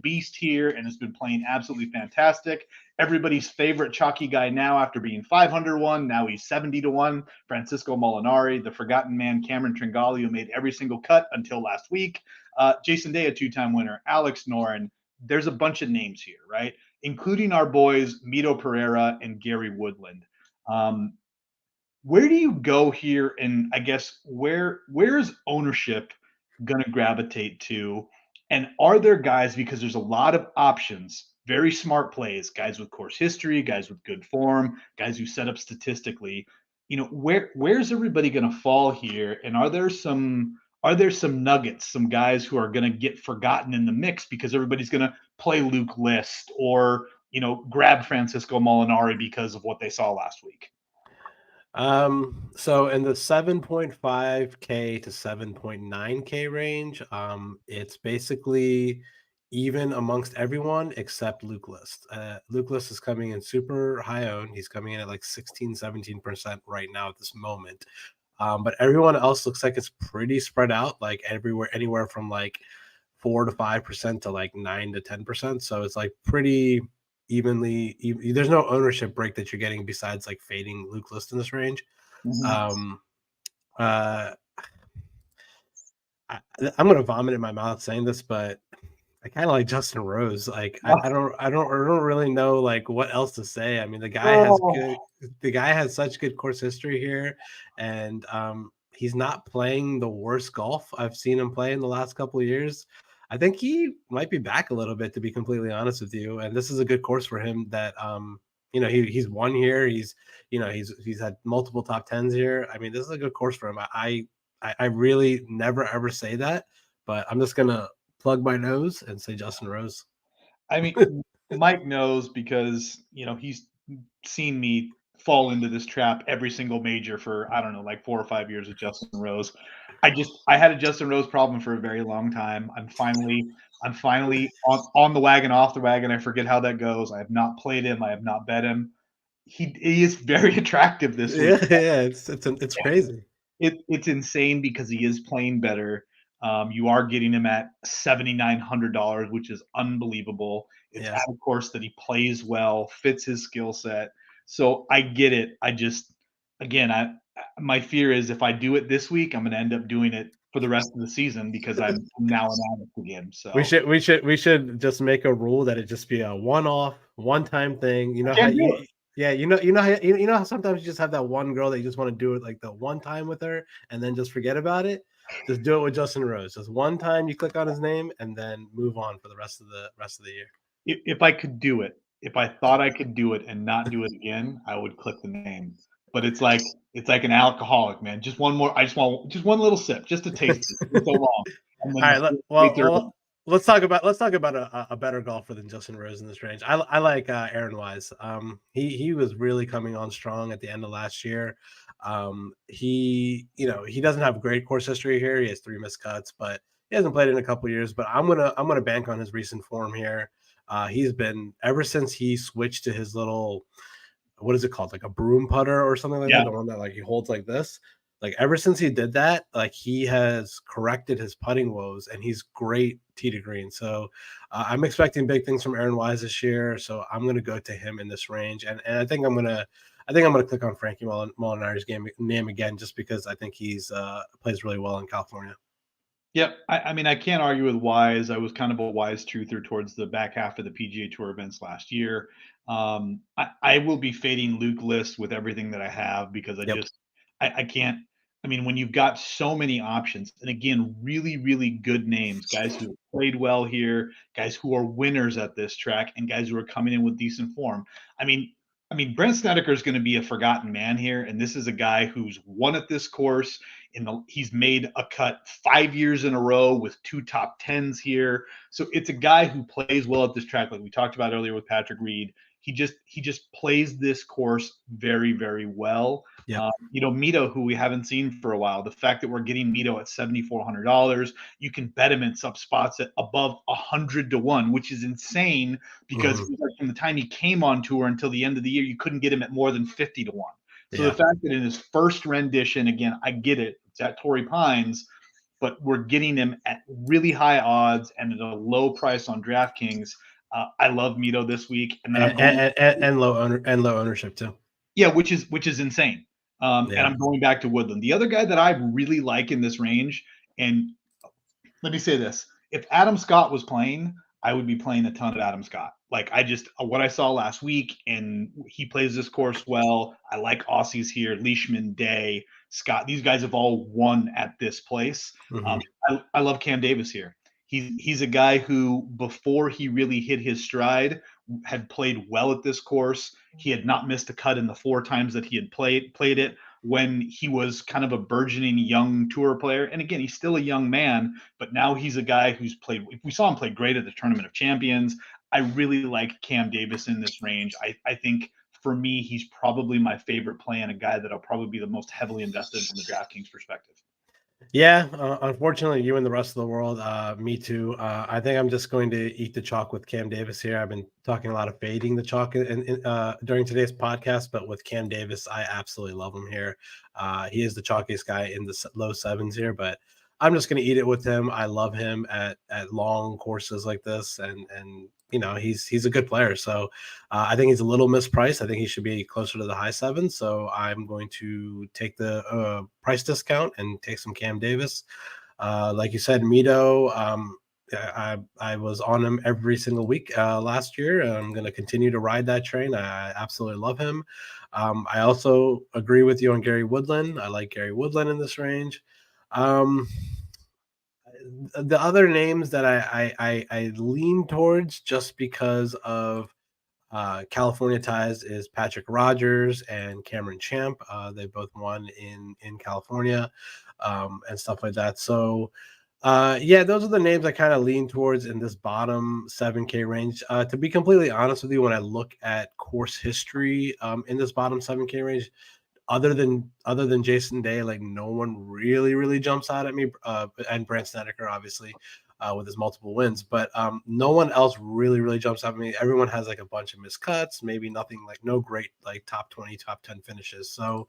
beast here and has been playing absolutely fantastic. Everybody's favorite chalky guy now after being 500-1. Now he's 70-1. Francisco Molinari, the forgotten man, Cameron Tringali, who made every single cut until last week. Jason Day, a 2-time winner. Alex Noren. There's a bunch of names here, right? Including our boys, Mito Pereira and Gary Woodland. Where do you go here? And I guess where's ownership going to gravitate to? And are there guys, because there's a lot of options, very smart plays, guys with course history, guys with good form, guys who set up statistically, where's everybody going to fall here? And are there some nuggets, some guys who are going to get forgotten in the mix because everybody's going to play Luke List or, grab Francisco Molinari because of what they saw last week? So in the 7.5K to 7.9K range, it's basically even amongst everyone except Luke List. Luke List is coming in super high owned. He's coming in at like 16-17% right now at this moment. But everyone else looks like it's pretty spread out, like anywhere from like 4 to 5% to like 9 to 10%. So it's like pretty evenly. There's no ownership break that you're getting besides like fading Luke List in this range. Mm-hmm. I'm gonna vomit in my mouth saying this, but I kind of like Justin Rose. Like I don't really know like what else to say. I mean, the guy has such good course history here, and he's not playing the worst golf I've seen him play in the last couple of years. I think he might be back a little bit, to be completely honest with you. And this is a good course for him that, he's won here. He's had multiple top 10s here. I mean, this is a good course for him. I really never, ever say that, but I'm just going to plug my nose and say Justin Rose. I mean, Mike knows because, he's seen me fall into this trap every single major for, I don't know, like 4 or 5 years with Justin Rose. I had a Justin Rose problem for a very long time. I'm finally on the wagon, off the wagon. I forget how that goes. I have not played him. I have not bet him. He is very attractive this week. Yeah, it's crazy. It's insane because he is playing better. You are getting him at $7,900, which is unbelievable. It's at a course that he plays well, fits his skill set. So I get it. My fear is if I do it this week, I'm going to end up doing it for the rest of the season because I'm now an addict again. So we should just make a rule that it just be a one-off, one-time thing. You know how sometimes you just have that one girl that you just want to do it like the one time with her and then just forget about it. Just do it with Justin Rose. Just one time you click on his name and then move on for the rest of the year. If I could do it, if I thought I could do it and not do it again, I would click the name. But it's like an alcoholic, man. Just one more. I just want just one little sip, just to taste it. It's so long, and All then right. the wait there. Well, let's talk about a better golfer than Justin Rose in this range. I like Aaron Wise. He was really coming on strong at the end of last year. He doesn't have great course history here. He has 3 missed cuts, but he hasn't played in a couple years. But I'm gonna bank on his recent form here. He's been ever since he switched to his little, what is it called, like a broom putter or something like Yeah, that, the one that like he holds like this. Like ever since he did that, like he has corrected his putting woes, and he's great tee to green. So I'm expecting big things from Aaron Wise this year. So I'm going to go to him in this range, and I think I'm gonna click on Frankie Molinari's name again, just because I think he's plays really well in California. yep. I mean, I can't argue with Wise. I was kind of a Wise truther towards the back half of the PGA Tour events last year. I will be fading Luke List with everything that I have, because Yep. I can't. I mean, when you've got so many options, and again, really, really good names, guys who have played well here, guys who are winners at this track, and guys who are coming in with decent form. I mean, Brent Snedeker is going to be a forgotten man here, and this is a guy who's won at this course. He's made a cut 5 years in a row with 2 top tens here. So it's a guy who plays well at this track, like we talked about earlier with Patrick Reed. He just plays this course very, very well. Yep. Mito, who we haven't seen for a while, the fact that we're getting Mito at $7,400, you can bet him in some spots at above 100 to 1, which is insane, because Mhm. from the time he came on tour until the end of the year, you couldn't get him at more than 50 to 1. So the Yeah. fact that in his first rendition, again, I get it, it's at Torrey Pines, but we're getting him at really high odds and at a low price on DraftKings. I love Mito this week, and then I'm going, And low ownership too. yeah, which is insane. And Yeah. I'm going back to Woodland. The other guy that I really like in this range, and let me say this: if Adam Scott was playing, I would be playing a ton of Adam Scott. Like, I just what I saw last week, and he plays this course well. I like Aussies here: Leishman, Day, Scott. These guys have all won at this place. Mhm. I love Cam Davis here. He's a guy who, before he really hit his stride, had played well at this course. He had not missed a cut in the 4 times that he had played it, when he was kind of a burgeoning young tour player. And again, he's still a young man, but now he's a guy who's played. We saw him play great at the Tournament of Champions. I really like Cam Davis in this range. I think, for me, he's probably my favorite play, and a guy that'll probably be the most heavily invested from the DraftKings perspective. Yeah, unfortunately, you and the rest of the world, me too. I think I'm just going to eat the chalk with Cam Davis here. I've been talking a lot of fading the chalk during today's podcast, but with Cam Davis, I absolutely love him here. He is the chalkiest guy in the low sevens here, but I'm just going to eat it with him. I love him at long courses like this, and he's a good player. So I think he's a little mispriced. I think he should be closer to the high sevens. So I'm going to take the price discount and take some Cam Davis. Like you said, Mito. I was on him every single week last year. I'm going to continue to ride that train. I absolutely love him. I also agree with you on Gary Woodland. I like Gary Woodland in this range. Um, the other names that I lean towards, just because of California ties, is Patrick Rogers and Cameron Champ. They both won in California and stuff like that. So yeah, those are the names I kind of lean towards in this bottom 7K range. To be completely honest with you, when I look at course history in this bottom 7K range, other than Jason Day, like no one really jumps out at me. And Brant Snedeker, obviously, with his multiple wins, but no one else really jumps out at me. Everyone has like a bunch of missed cuts, maybe nothing, like no great like top 20, top 10 finishes. So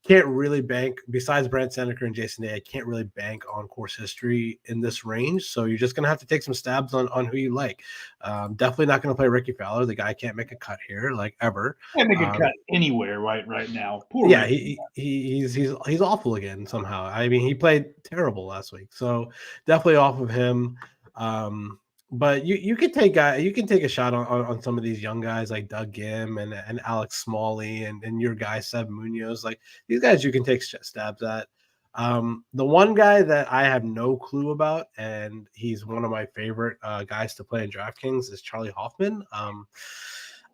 can't really bank, besides Brant Snedeker and Jason Day, I can't really bank on course history in this range. So you're just gonna have to take some stabs on who you like. Definitely not gonna play Ricky Fowler. The guy can't make a cut here, like ever. Can't make a Um, cut anywhere right now. Poor yeah, Rick. he's awful again somehow. I mean, he played terrible last week, so definitely off of him. But you can take a shot on some of these young guys like Doug Gim and Alex Smalley and your guy Seb Munoz. Like these guys, you can take stabs at. The one guy that I have no clue about, and he's one of my favorite guys to play in DraftKings, is Charlie Hoffman.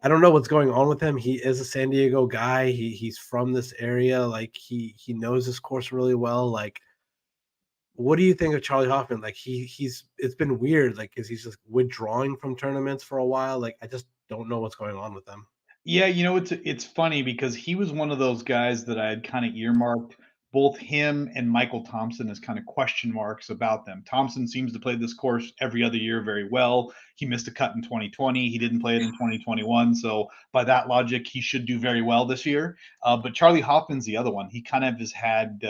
I don't know what's going on with him. He is a San Diego guy. He's from this area. Like he knows this course really well. Like, what do you think of Charlie Hoffman? Like he's it's been weird. Like, is he just withdrawing from tournaments for a while? Like, I just don't know what's going on with him. Yeah, it's funny because he was one of those guys that I had kind of earmarked both him and Michael Thompson as kind of question marks about them. Thompson seems to play this course every other year very well. He missed a cut in 2020. He didn't play it in 2021. So by that logic, he should do very well this year. But Charlie Hoffman's the other one. He kind of has had,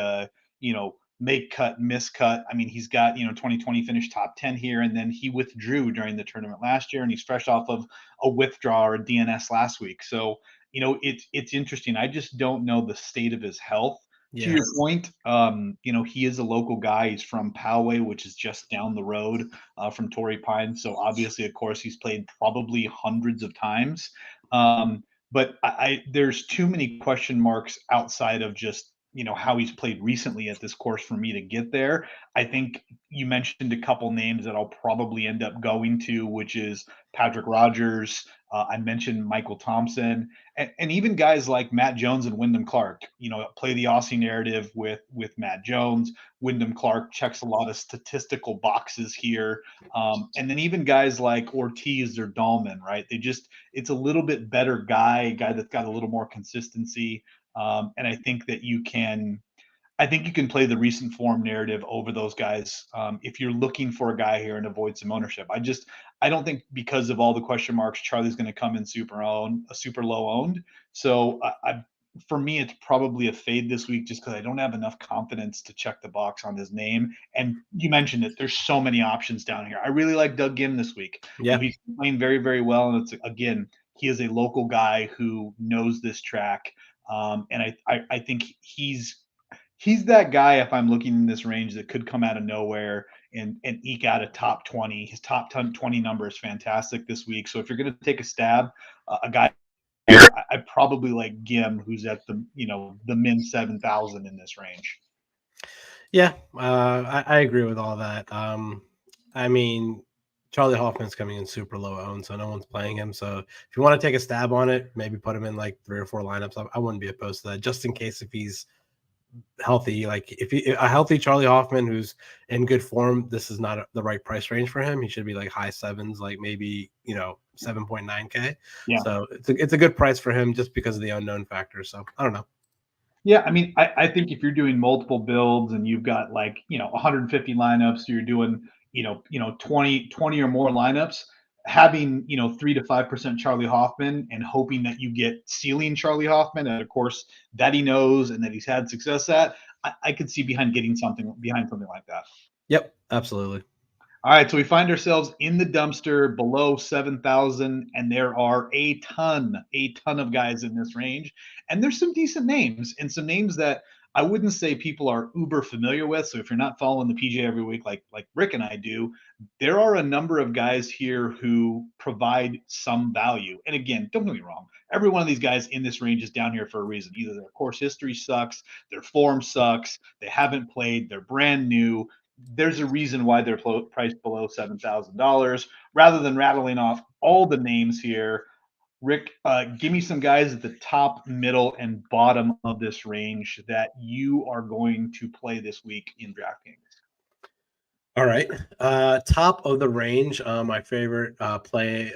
make cut, miss cut. I mean, he's got, 2020 finished top 10 here, and then he withdrew during the tournament last year, and he's fresh off of a withdraw or a DNS last week. So, it's interesting. I just don't know the state of his health. To your point, he is a local guy. He's from Poway, which is just down the road from Torrey Pines. So obviously, of course, he's played probably hundreds of times. But there's too many question marks outside of just how he's played recently at this course for me to get there. I think you mentioned a couple names that I'll probably end up going to, which is Patrick Rogers. I mentioned Michael Thompson, and even guys like Matt Jones and Wyndham Clark. Play the Aussie narrative with Matt Jones. Wyndham Clark checks a lot of statistical boxes here, and then even guys like Ortiz or Dahlman, right? It's a little bit better guy that's got a little more consistency. And I think you can play the recent form narrative over those guys if you're looking for a guy here and avoid some ownership. I don't think because of all the question marks, Charlie's going to come in super low owned. So for me, it's probably a fade this week just because I don't have enough confidence to check the box on his name. And you mentioned it. There's so many options down here. I really like Doug Gim this week. Yeah. He's playing very, very well. And he is a local guy who knows this track. And I think he's that guy if I'm looking in this range that could come out of nowhere and eke out a top 20. His top 20 number is fantastic this week. So if you're going to take a stab, a guy here, I probably like Gim, who's at the min 7,000 in this range. Yeah, I agree with all that. I mean, Charlie Hoffman's coming in super low owned, so no one's playing him. So if you want to take a stab on it, maybe put him in like 3 or 4 lineups. I wouldn't be opposed to that, just in case if he's healthy. Like a healthy Charlie Hoffman who's in good form, this is not the right price range for him. He should be like high sevens, like maybe 7.9K. Yeah. So it's a good price for him just because of the unknown factor. So I don't know. Yeah, I mean, I think if you're doing multiple builds and you've got 150 lineups, you're doing 20 or more lineups, having 3 to 5% Charlie Hoffman and hoping that you get ceiling Charlie Hoffman at a course that he knows and that he's had success at, I could see behind something like that. Yep, absolutely. All right, so we find ourselves in the dumpster below 7,000, and there are a ton of guys in this range. And there's some decent names and some names that I wouldn't say people are uber familiar with. So if you're not following the PGA every week like Rick and I do, there are a number of guys here who provide some value. And again, don't get me wrong, every one of these guys in this range is down here for a reason. Either their course history sucks, their form sucks, they haven't played, they're brand new. There's a reason why they're priced below $7,000. Rather than rattling off all the names here, Rick, give me some guys at the top, middle, and bottom of this range that you are going to play this week in DraftKings. All right. Top of the range, my favorite play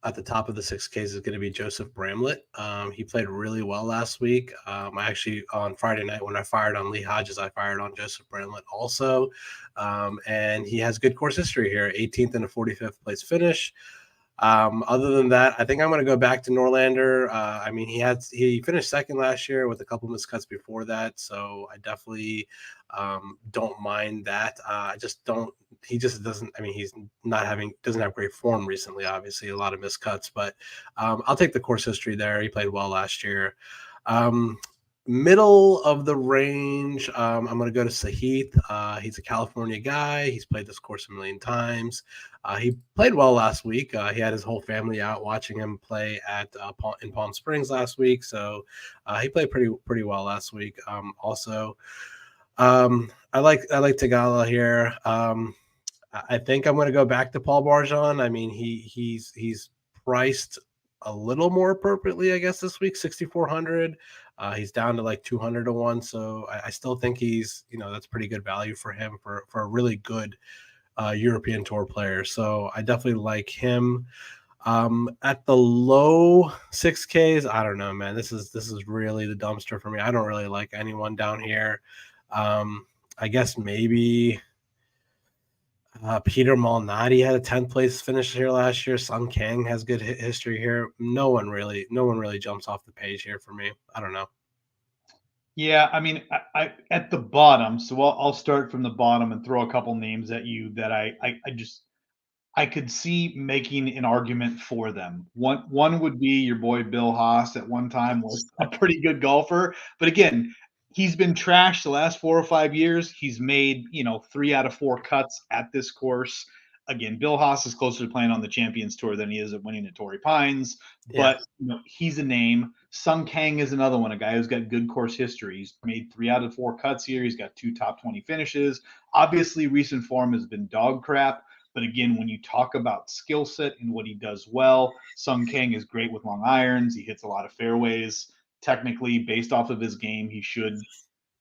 at the top of the 6Ks is going to be Joseph Bramlett. He played really well last week. I actually, on Friday night, when I fired on Lee Hodges, I fired on Joseph Bramlett also. And he has good course history here, 18th and a 45th place finish. Other than that, I think I'm going to go back to Norlander. I mean, he finished second last year with a couple miscuts before that, so I definitely don't mind that. I just don't. He just doesn't. I mean, doesn't have great form recently. Obviously, a lot of miscuts, but I'll take the course history there. He played well last year. Middle of the range, I'm going to go to Sahith. He's a California guy. He's played this course a million times. He played well last week. He had his whole family out watching him play in Palm Springs last week, so he played pretty well last week. Also, I like Tagala here. I think I'm going to go back to Paul Barjon. I mean, he's priced a little more appropriately, I guess, this week, 6,400. He's down to like 200 to 1. So I still think he's, that's pretty good value for him for a really good European Tour player. So I definitely like him. At the low 6Ks, I don't know, man. This is really the dumpster for me. I don't really like anyone down here. I guess maybe Peter Malnati had a 10th place finish here last year. Sung Kang has good history here. No one really jumps off the page here for me. I don't know. Yeah, I mean, I at the bottom. So I'll start from the bottom and throw a couple names at you that I could see making an argument for them. One would be your boy Bill Haas. At one time was a pretty good golfer, but again, he's been trashed the last 4 or 5 years. He's made 3 out of 4 cuts at this course. Again, Bill Haas is closer to playing on the Champions Tour than he is at winning at Torrey Pines, but he's a name. Sung Kang is another one, a guy who's got good course history. He's made 3 out of 4 cuts here. He's got 2 top 20 finishes. Obviously, recent form has been dog crap. But again, when you talk about skill set and what he does well, Sung Kang is great with long irons. He hits a lot of fairways. Technically, based off of his game, he should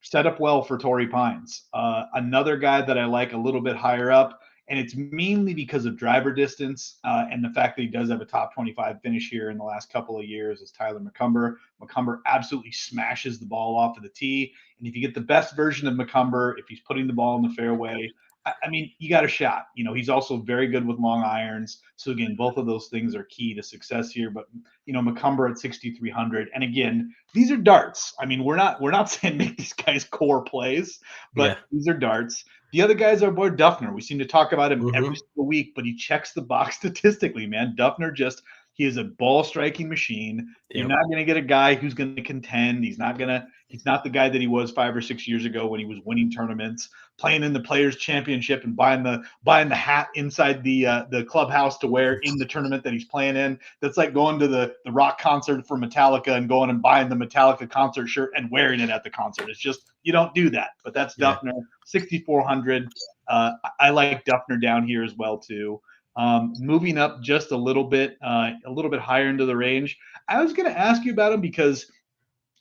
set up well for Torrey Pines. Another guy that I like a little bit higher up, and it's mainly because of driver distance and the fact that he does have a top 25 finish here in the last couple of years, is Tyler McCumber. McCumber absolutely smashes the ball off of the tee. And if you get the best version of McCumber, if he's putting the ball in the fairway, I mean, you got a shot. He's also very good with long irons. So again, both of those things are key to success here. But McCumber at 6,300, and again, these are darts. I mean, we're not saying make these guys core plays, but these are darts. The other guys are boy Duffner. We seem to talk about him every single week, but he checks the box statistically, man. Duffner he is a ball striking machine. You're not going to get a guy who's going to contend. He's not the guy that he was 5 or 6 years ago when he was winning tournaments, playing in the Players Championship and buying the hat inside the clubhouse to wear in the tournament that he's playing in. That's like going to the rock concert for Metallica and going and buying the Metallica concert shirt and wearing it at the concert. It's just, you don't do that. But that's Duffner, 6,400. I like Duffner down here as well too. Moving up just a little bit higher into the range. I was going to ask you about him because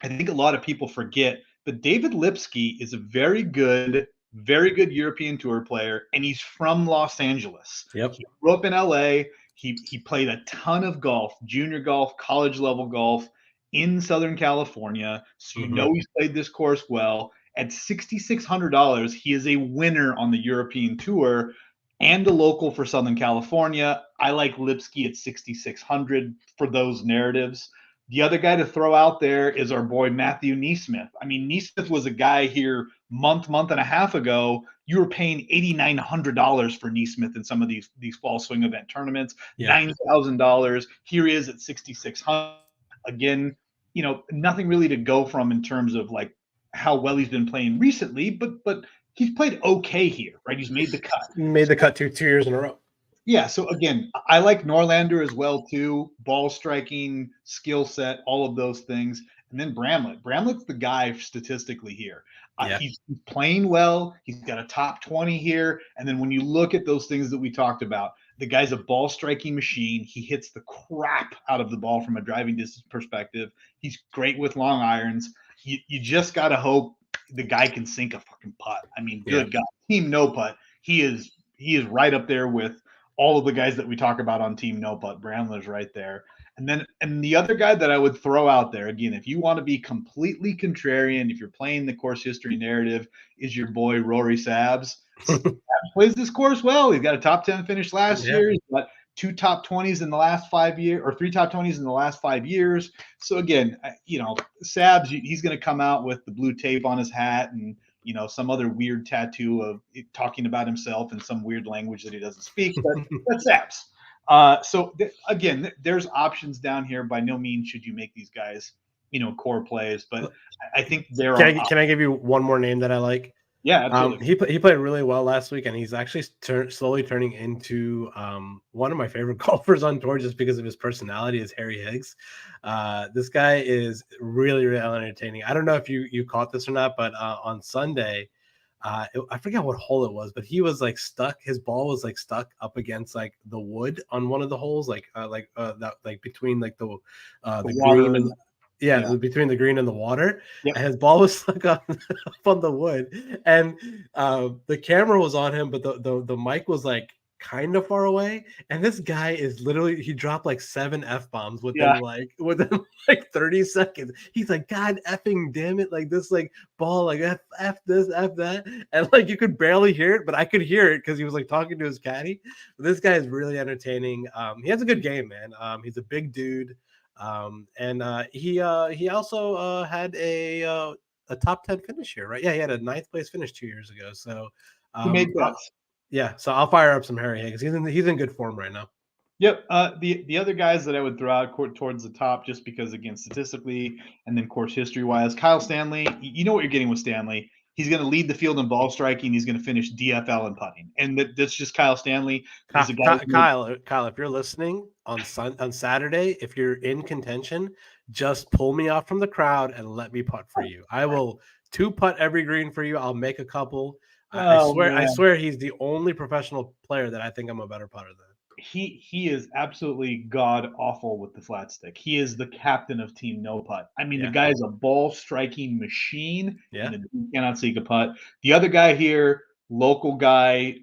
I think a lot of people forget, but David Lipsky is a very good European Tour player, and he's from Los Angeles. Yep. He grew up in LA. He played a ton of golf, junior golf, college level golf in Southern California. So he's played this course well. At $6,600, he is a winner on the European Tour and a local for Southern California. I like Lipsky at 6,600 for those narratives. The other guy to throw out there is our boy Matthew NeSmith. I mean, NeSmith was a guy here month and a half ago. You were paying $8,900 for NeSmith in some of these fall swing event tournaments. $9,000. Here he is at 6,600. Again, nothing really to go from in terms of like how well he's been playing recently, but he's played okay here, right? He's made the cut. Made the cut 2 years in a row. Yeah, so again, I like Norlander as well too. Ball striking, skill set, all of those things. And then Bramlett. Bramlett's the guy statistically here. He's playing well. He's got a top 20 here. And then when you look at those things that we talked about, the guy's a ball striking machine. He hits the crap out of the ball from a driving distance perspective. He's great with long irons. You just got to hope the guy can sink a fucking putt. I mean, good God. Team No Putt. He is right up there with all of the guys that we talk about on Team No Putt. Bramlett's right there. And the other guy that I would throw out there, again, if you want to be completely contrarian, if you're playing the course history narrative, is your boy Rory Sabs. Sabs plays this course well. He's got a top 10 finish last year. He's got 2 top 20s in the last 5 years, or 3 top 20s in the last 5 years. So again, Sabs, he's going to come out with the blue tape on his hat and some other weird tattoo of talking about himself in some weird language that he doesn't speak, but that's Sabs. Again, there's options down here. By no means should you make these guys, core plays, but I think there are. Can I give you one more name that I like? Yeah, absolutely. He played really well last week, and he's actually slowly turning into one of my favorite golfers on tour just because of his personality. Is Harry Higgs. This guy is really, really entertaining. I don't know if you caught this or not, but on Sunday, I forget what hole it was, but he was like stuck. His ball was like stuck up against like the wood on one of the holes, that like between like the green water and and yeah, yeah. between the green and the water. Yep. And his ball was stuck up on the wood, and the camera was on him, but the mic was like kind of far away. And this guy is literally he dropped like 7 F-bombs Yeah. within like 30 seconds. He's like, God effing damn it, like this like ball, like F this, F that. And like you could barely hear it, but I could hear it because he was like talking to his caddy. But this guy is really entertaining. He has a good game, man. He's a big dude. And he also had a top 10 finish here, right? Yeah, he had a ninth place finish 2 years ago. So He made I'll, bets. yeah, so I'll fire up some Harry Higgs. He's in good form right now. Yep. The other guys that I would throw out towards the top, just because again statistically and then course history wise, Kyle Stanley. You know what you're getting with Stanley. He's going to lead the field in ball striking. He's going to finish DFL in putting, and that's just Kyle Stanley. Is a guy. Kyle, if you're listening on Saturday, if you're in contention, just pull me off from the crowd and let me putt for you. I will 2-putt every green for you. I'll make a couple. Oh I man. swear he's the only professional player that I think I'm a better putter than. He is absolutely god awful with the flat stick. He is the captain of Team No Putt. I mean, the Yeah, guy is a ball striking machine, yeah, and he cannot seek a putt. The other guy here, local guy,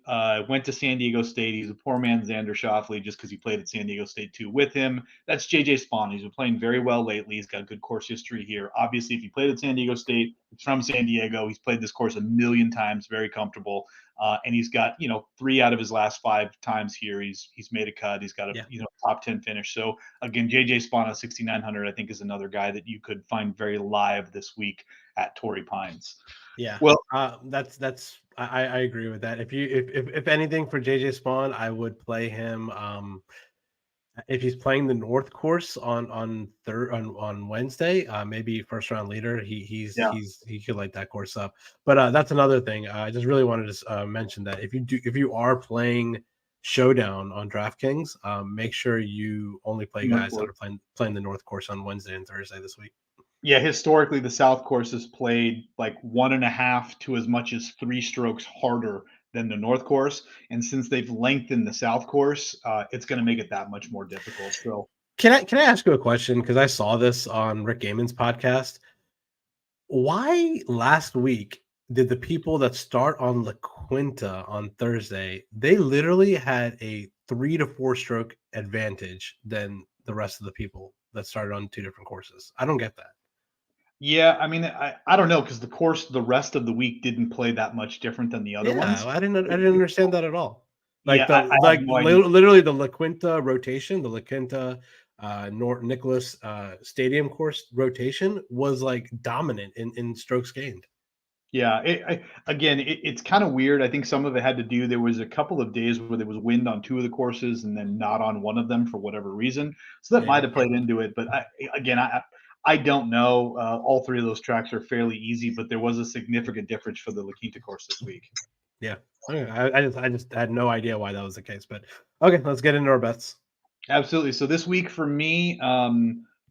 went to San Diego State. He's a poor man, Xander Schauffele, just because he played at San Diego State too with him. That's JJ Spawn. He's been playing very well lately. He's got good course history here. Obviously, if he played at San Diego State, he's from San Diego. He's played this course a million times, very comfortable. And he's got 3 out of his last 5 times here. He's made a cut. He's got a yeah, top 10 finish. So again, JJ Spawn at 6,900, I think, is another guy that you could find very live this week at Torrey Pines. yeah. Well, That's I agree with that. If anything for JJ Spawn, I would play him. If he's playing the North course on Wednesday, maybe first round leader, yeah, he could light that course up. But that's another thing. I just really wanted to mention that if you are playing Showdown on DraftKings, make sure you only play North guys that Course. are playing the North course on Wednesday and Thursday this week. Yeah, historically, the South course has played like 1.5 to as much as 3 strokes harder than the North course. And since they've lengthened the South course, it's going to make it that much more difficult. So Can I ask you a question? Because I saw this on Rick Gaiman's podcast. Why last week did the people that start on La Quinta on Thursday, they literally had a 3 to 4 stroke advantage than the rest of the people that started on 2 different courses? I don't get that. yeah, I mean, I don't know because the course the rest of the week didn't play that much different than the other Yeah, ones. I didn't understand that at all. Yeah, Like I have no idea. literally the La Quinta rotation, the La Quinta North Nicholas Stadium course rotation was like dominant in strokes gained. Yeah, again, it's kind of weird. I think some of it had to do. There was a couple of days where there was wind on 2 of the courses and then not on one of them for whatever reason. So that might Yeah. have played into it. But I don't know. All 3 of those tracks are fairly easy, but there was a significant difference for the La Quinta course this week. Yeah. Okay, I just had no idea why that was the case. But okay, let's get into our bets. Absolutely. So this week for me,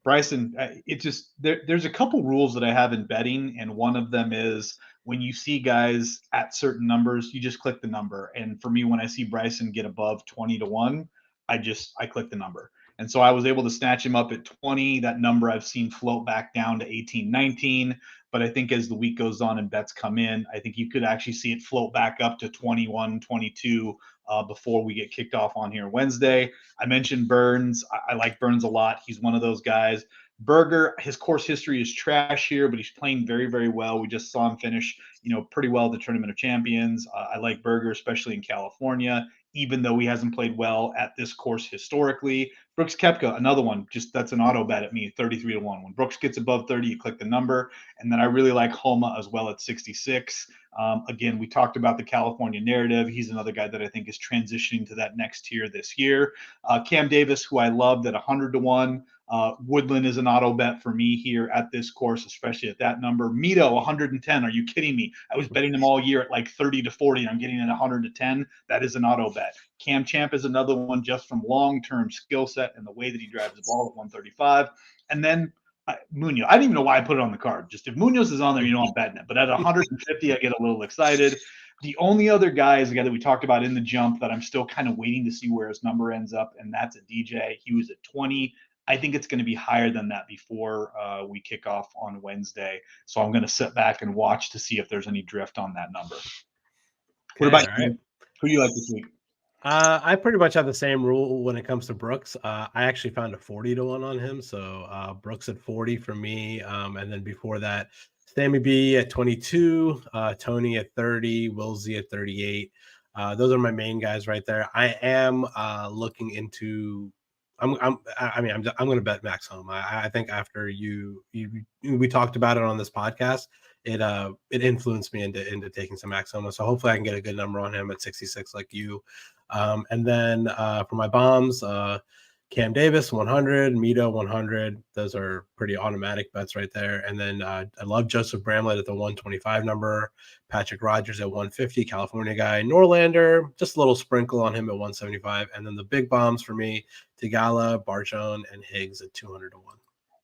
Bryson, it's just there's a couple rules that I have in betting, and one of them is when you see guys at certain numbers, you just click the number. And for me, when I see Bryson get above 20 to 1, I click the number. And so I was able to snatch him up at 20. That number I've seen float back down to 18, 19. But I think as the week goes on and bets come in, I think you could actually see it float back up to 21, 22 before we get kicked off on here Wednesday. I mentioned Burns. I like Burns a lot. He's one of those guys. Berger, his course history is trash here, but he's playing very, very well. We just saw him finish, pretty well at the Tournament of Champions. I like Berger, especially in California, even though he hasn't played well at this course historically. Brooks Koepka, another one, just that's an auto bet at me, 33 to 1. When Brooks gets above 30, you click the number. And then I really like Homa as well at 66. Again, we talked about the California narrative. He's another guy that I think is transitioning to that next tier this year. Cam Davis, who I loved at 100 to 1. Woodland is an auto bet for me here at this course, especially at that number. Mito, 110. Are you kidding me? I was betting him all year at like 30 to 40. And I'm getting it 100 to 10. That is an auto bet. Cam Champ is another one just from long-term skill set and the way that he drives the ball at 135. And then Munoz. I didn't even know why I put it on the card. Just if Munoz is on there, I'm betting it. But at 150, I get a little excited. The only other guy is the guy that we talked about in the jump that I'm still kind of waiting to see where his number ends up, and that's a DJ. He was at 20. I think it's going to be higher than that before we kick off on Wednesday. So I'm going to sit back and watch to see if there's any drift on that number. What about you? Who do you like this week? I pretty much have the same rule when it comes to Brooks. I actually found a 40-1 on him. So Brooks at 40 for me. And then before that, Sammy B at 22, Tony at 30, Willsey at 38. Those are my main guys right there. I am looking into. I'm going to bet Max Home. I think after we talked about it on this podcast, it influenced me into taking some Max Home. So hopefully I can get a good number on him at 66 like you. And then for my bombs, Cam Davis 100, Mito 100. Those are pretty automatic bets right there. And then I love Joseph Bramlett at the 125 number, Patrick Rogers at 150, California guy, Norlander, just a little sprinkle on him at 175. And then the big bombs for me, Tigala, Barjone, and Higgs at 200-1.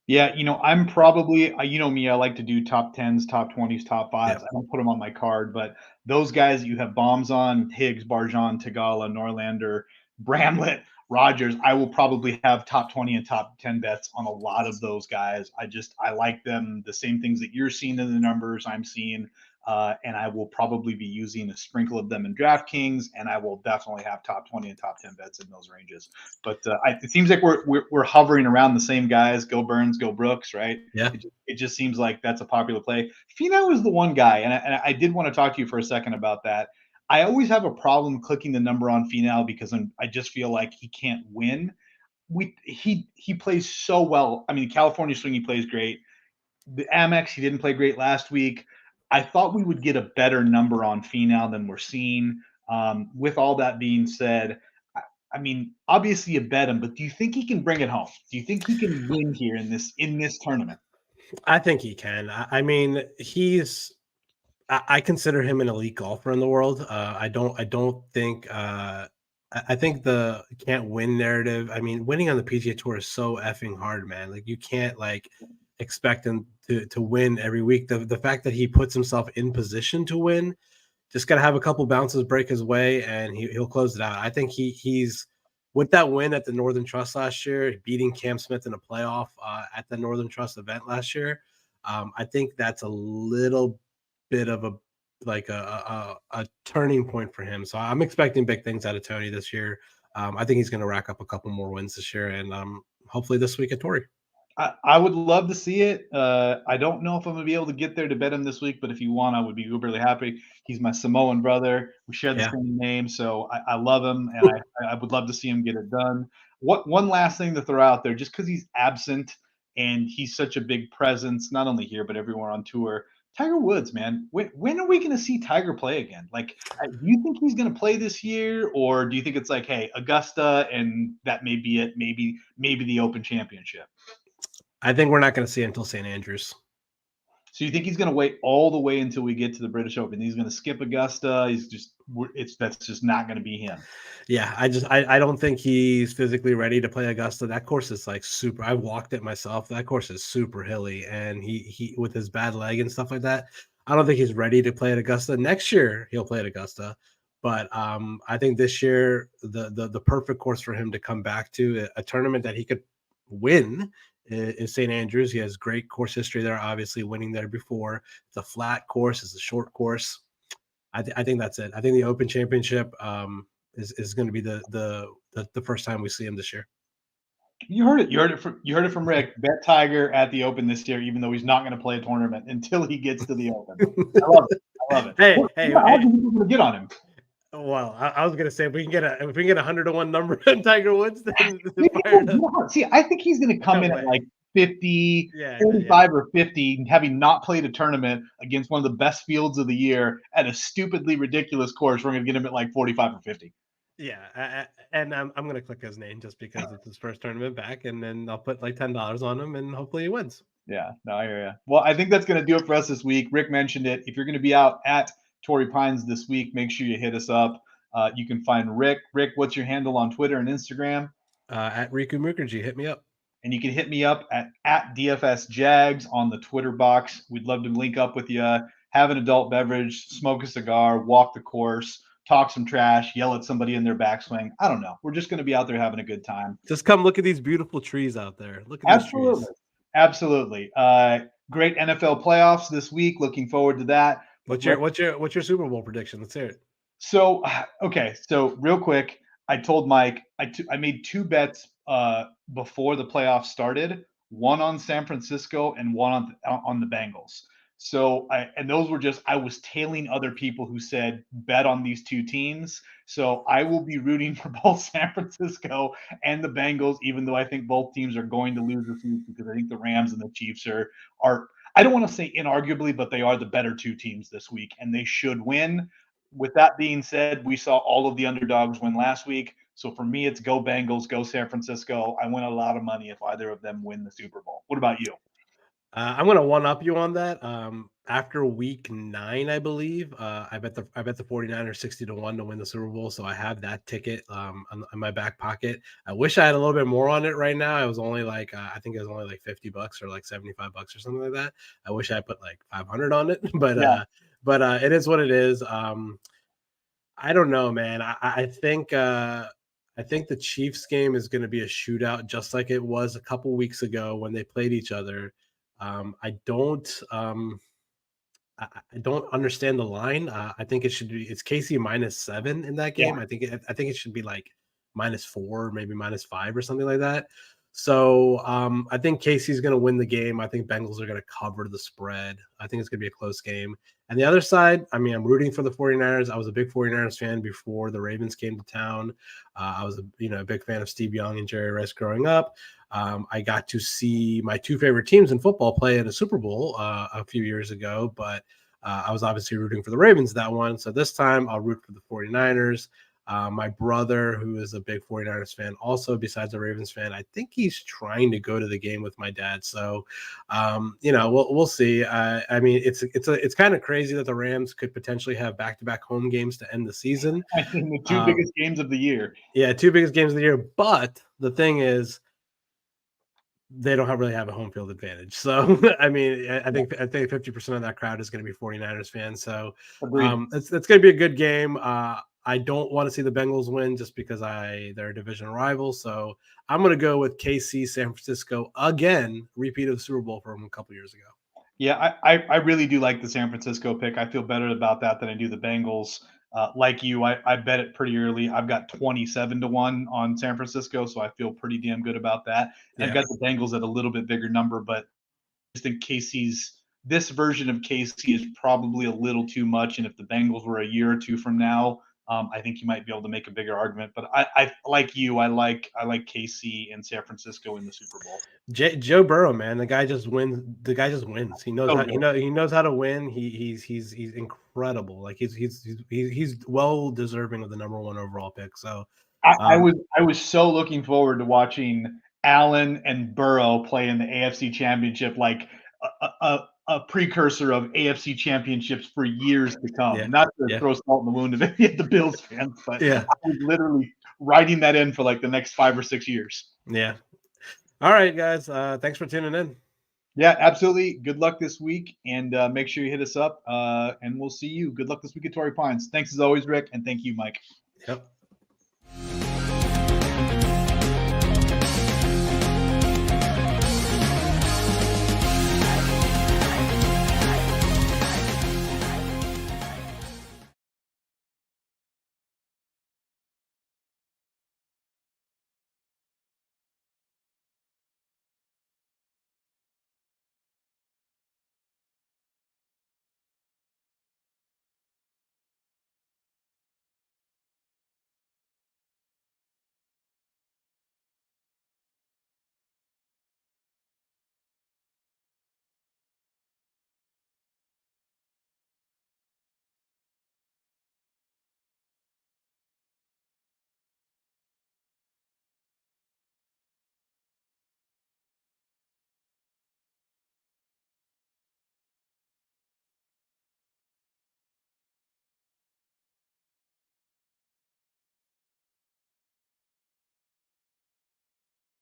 Yeah, I'm probably, me, I like to do top 10s, top 20s, top 5s. Yeah. I don't put them on my card, but those guys that you have bombs on, Higgs, Barjone, Tigala, Norlander, Bramlett, Rogers, I will probably have top 20 and top 10 bets on a lot of those guys. I like them, the same things that you're seeing in the numbers I'm seeing. And I will probably be using a sprinkle of them in DraftKings, and I will definitely have top 20 and top 10 bets in those ranges. But it seems like we're hovering around the same guys. Go Burns, go Brooks, right? Yeah. It just seems like that's a popular play. Finau is the one guy, and I did want to talk to you for a second about that. I always have a problem clicking the number on Finau because I just feel like he can't win. He plays so well. I mean, California swing, he plays great. The Amex, he didn't play great last week. I thought we would get a better number on Finau than we're seeing. With all that being said, I mean, obviously you bet him, but do you think he can bring it home? Do you think he can win here in this tournament? I think he can. I mean, I consider him an elite golfer in the world. I don't think. I think the can't win narrative. I mean, winning on the PGA Tour is so effing hard, man. Like you can't expect him to win every week. The fact that he puts himself in position to win, just got to have a couple bounces break his way, and he'll close it out. I think he's with that win at the Northern Trust last year, beating Cam Smith in a playoff at the Northern Trust event last year. I think that's a little bit of a turning point for him. So I'm expecting big things out of Tony this year. I think he's going to rack up a couple more wins this year, and hopefully this week at Torrey. I would love to see it. I don't know if I'm going to be able to get there to bet him this week, but if you want, I would be uberly happy. He's my Samoan brother. We share the same name, so I love him, and I would love to see him get it done. One last thing to throw out there, just because he's absent and he's such a big presence, not only here, but everywhere on tour, Tiger Woods, man. When are we going to see Tiger play again? Like, do you think he's going to play this year, or do you think it's like, hey, Augusta, and that may be it, maybe the Open Championship? I think we're not going to see it until St. Andrews. So you think he's going to wait all the way until we get to the British Open? He's going to skip Augusta. That's just not going to be him. Yeah, I don't think he's physically ready to play Augusta. That course is like super. I walked it myself. That course is super hilly, and he with his bad leg and stuff like that, I don't think he's ready to play at Augusta. Next year he'll play at Augusta, but I think this year the perfect course for him to come back to a tournament that he could win is St. Andrews. He has great course history there, obviously winning there before. It's a flat course. It's a short course. I think that's it. I think the Open Championship is going to be the first time we see him this year. You heard it from Rick. Bet Tiger at the Open this year, even though he's not going to play a tournament until he gets to the Open. I love it. Hey, how are you going to get on him? Well, I was going to say if we can get a 100-1 number on Tiger Woods, then see, I think he's going to come in at like 50, 45 or 50, having not played a tournament against one of the best fields of the year at a stupidly ridiculous course. We're going to get him at like 45 or 50. Yeah, and I'm going to click his name just because it's his first tournament back, and then I'll put like $10 on him, and hopefully he wins. Yeah, no, I hear you. Well, I think that's going to do it for us this week. Rick mentioned it. If you're going to be out at Torrey Pines this week, make sure you hit us up. You can find Rick. Rick, what's your handle on Twitter and Instagram? At Riku Mukherjee. Hit me up. and you can hit me up at DFS Jags on the Twitter box. We'd love to link up with you, have an adult beverage, smoke a cigar, walk the course, talk some trash, yell at somebody in their backswing. I don't know. We're just going to be out there having a good time. Just come look at these beautiful trees out there. Look at Absolutely. these trees. Absolutely. Great NFL playoffs this week. Looking forward to that. What's your Super Bowl prediction? Let's hear it. So, okay. So real quick, I told Mike, I made 2 bets before the playoffs started, one on San Francisco and one on the Bengals. So and those were just, I was tailing other people who said bet on these 2 teams. So I will be rooting for both San Francisco and the Bengals, even though I think both teams are going to lose this week, because I think the Rams and the Chiefs are I don't want to say inarguably, but they are the better 2 teams this week, and they should win. With that being said, we saw all of the underdogs win last week. So for me, it's go Bengals, go San Francisco. I win a lot of money if either of them win the Super Bowl. What about you? I'm gonna one up you on that. After week 9, I believe, I bet the 49ers 60-1 to win the Super Bowl. So I have that ticket in my back pocket. I wish I had a little bit more on it right now. I was only like I think it was only like $50 or like $75 or something like that. I wish I put like 500 on it, but Yeah. it is what it is. I don't know, man. I think the Chiefs game is going to be a shootout, just like it was a couple weeks ago when they played each other. I don't understand the line. I think it's KC -7 in that game. Yeah. I think it should be like -4, maybe -5 or something like that. So I think KC's going to win the game. I think Bengals are going to cover the spread. I think it's going to be a close game. And the other side, I mean, I'm rooting for the 49ers. I was a big 49ers fan before the Ravens came to town. I was a big fan of Steve Young and Jerry Rice growing up. I got to see my 2 favorite teams in football play in a Super Bowl a few years ago, but I was obviously rooting for the Ravens that one. So this time I'll root for the 49ers. My brother, who is a big 49ers fan, also besides a Ravens fan, I think he's trying to go to the game with my dad. So, we'll see. I mean, it's kind of crazy that the Rams could potentially have back-to-back home games to end the season. I think the 2 biggest games of the year. Yeah, 2 biggest games of the year. But the thing is, they don't really have a home field advantage. So, I mean, I think 50% of that crowd is going to be 49ers fans. So, it's going to be a good game. I don't want to see the Bengals win just because they're a division rival. So I'm going to go with KC, San Francisco again, repeat of the Super Bowl from a couple years ago. Yeah, I really do like the San Francisco pick. I feel better about that than I do the Bengals. Like you, I bet it pretty early. I've got 27-1 on San Francisco, so I feel pretty damn good about that. And I've got the Bengals at a little bit bigger number, but I just think this version of KC is probably a little too much. And if the Bengals were a year or 2 from now, I think you might be able to make a bigger argument. But I like you. I like KC and San Francisco in the Super Bowl. Joe Burrow, man, the guy just wins. He knows he knows how to win. He's incredible. Like he's well deserving of the number 1 overall pick. So I was so looking forward to watching Allen and Burrow play in the AFC Championship, like a precursor of AFC championships for years to come. Yeah. Not to throw salt in the wound of any of the Bills fans, but yeah, I was literally writing that in for like the next 5 or 6 years. Yeah. All right, guys. Thanks for tuning in. Yeah, absolutely. Good luck this week, and make sure you hit us up, and we'll see you. Good luck this week at Torrey Pines. Thanks as always, Rick, and thank you, Mike. Yep.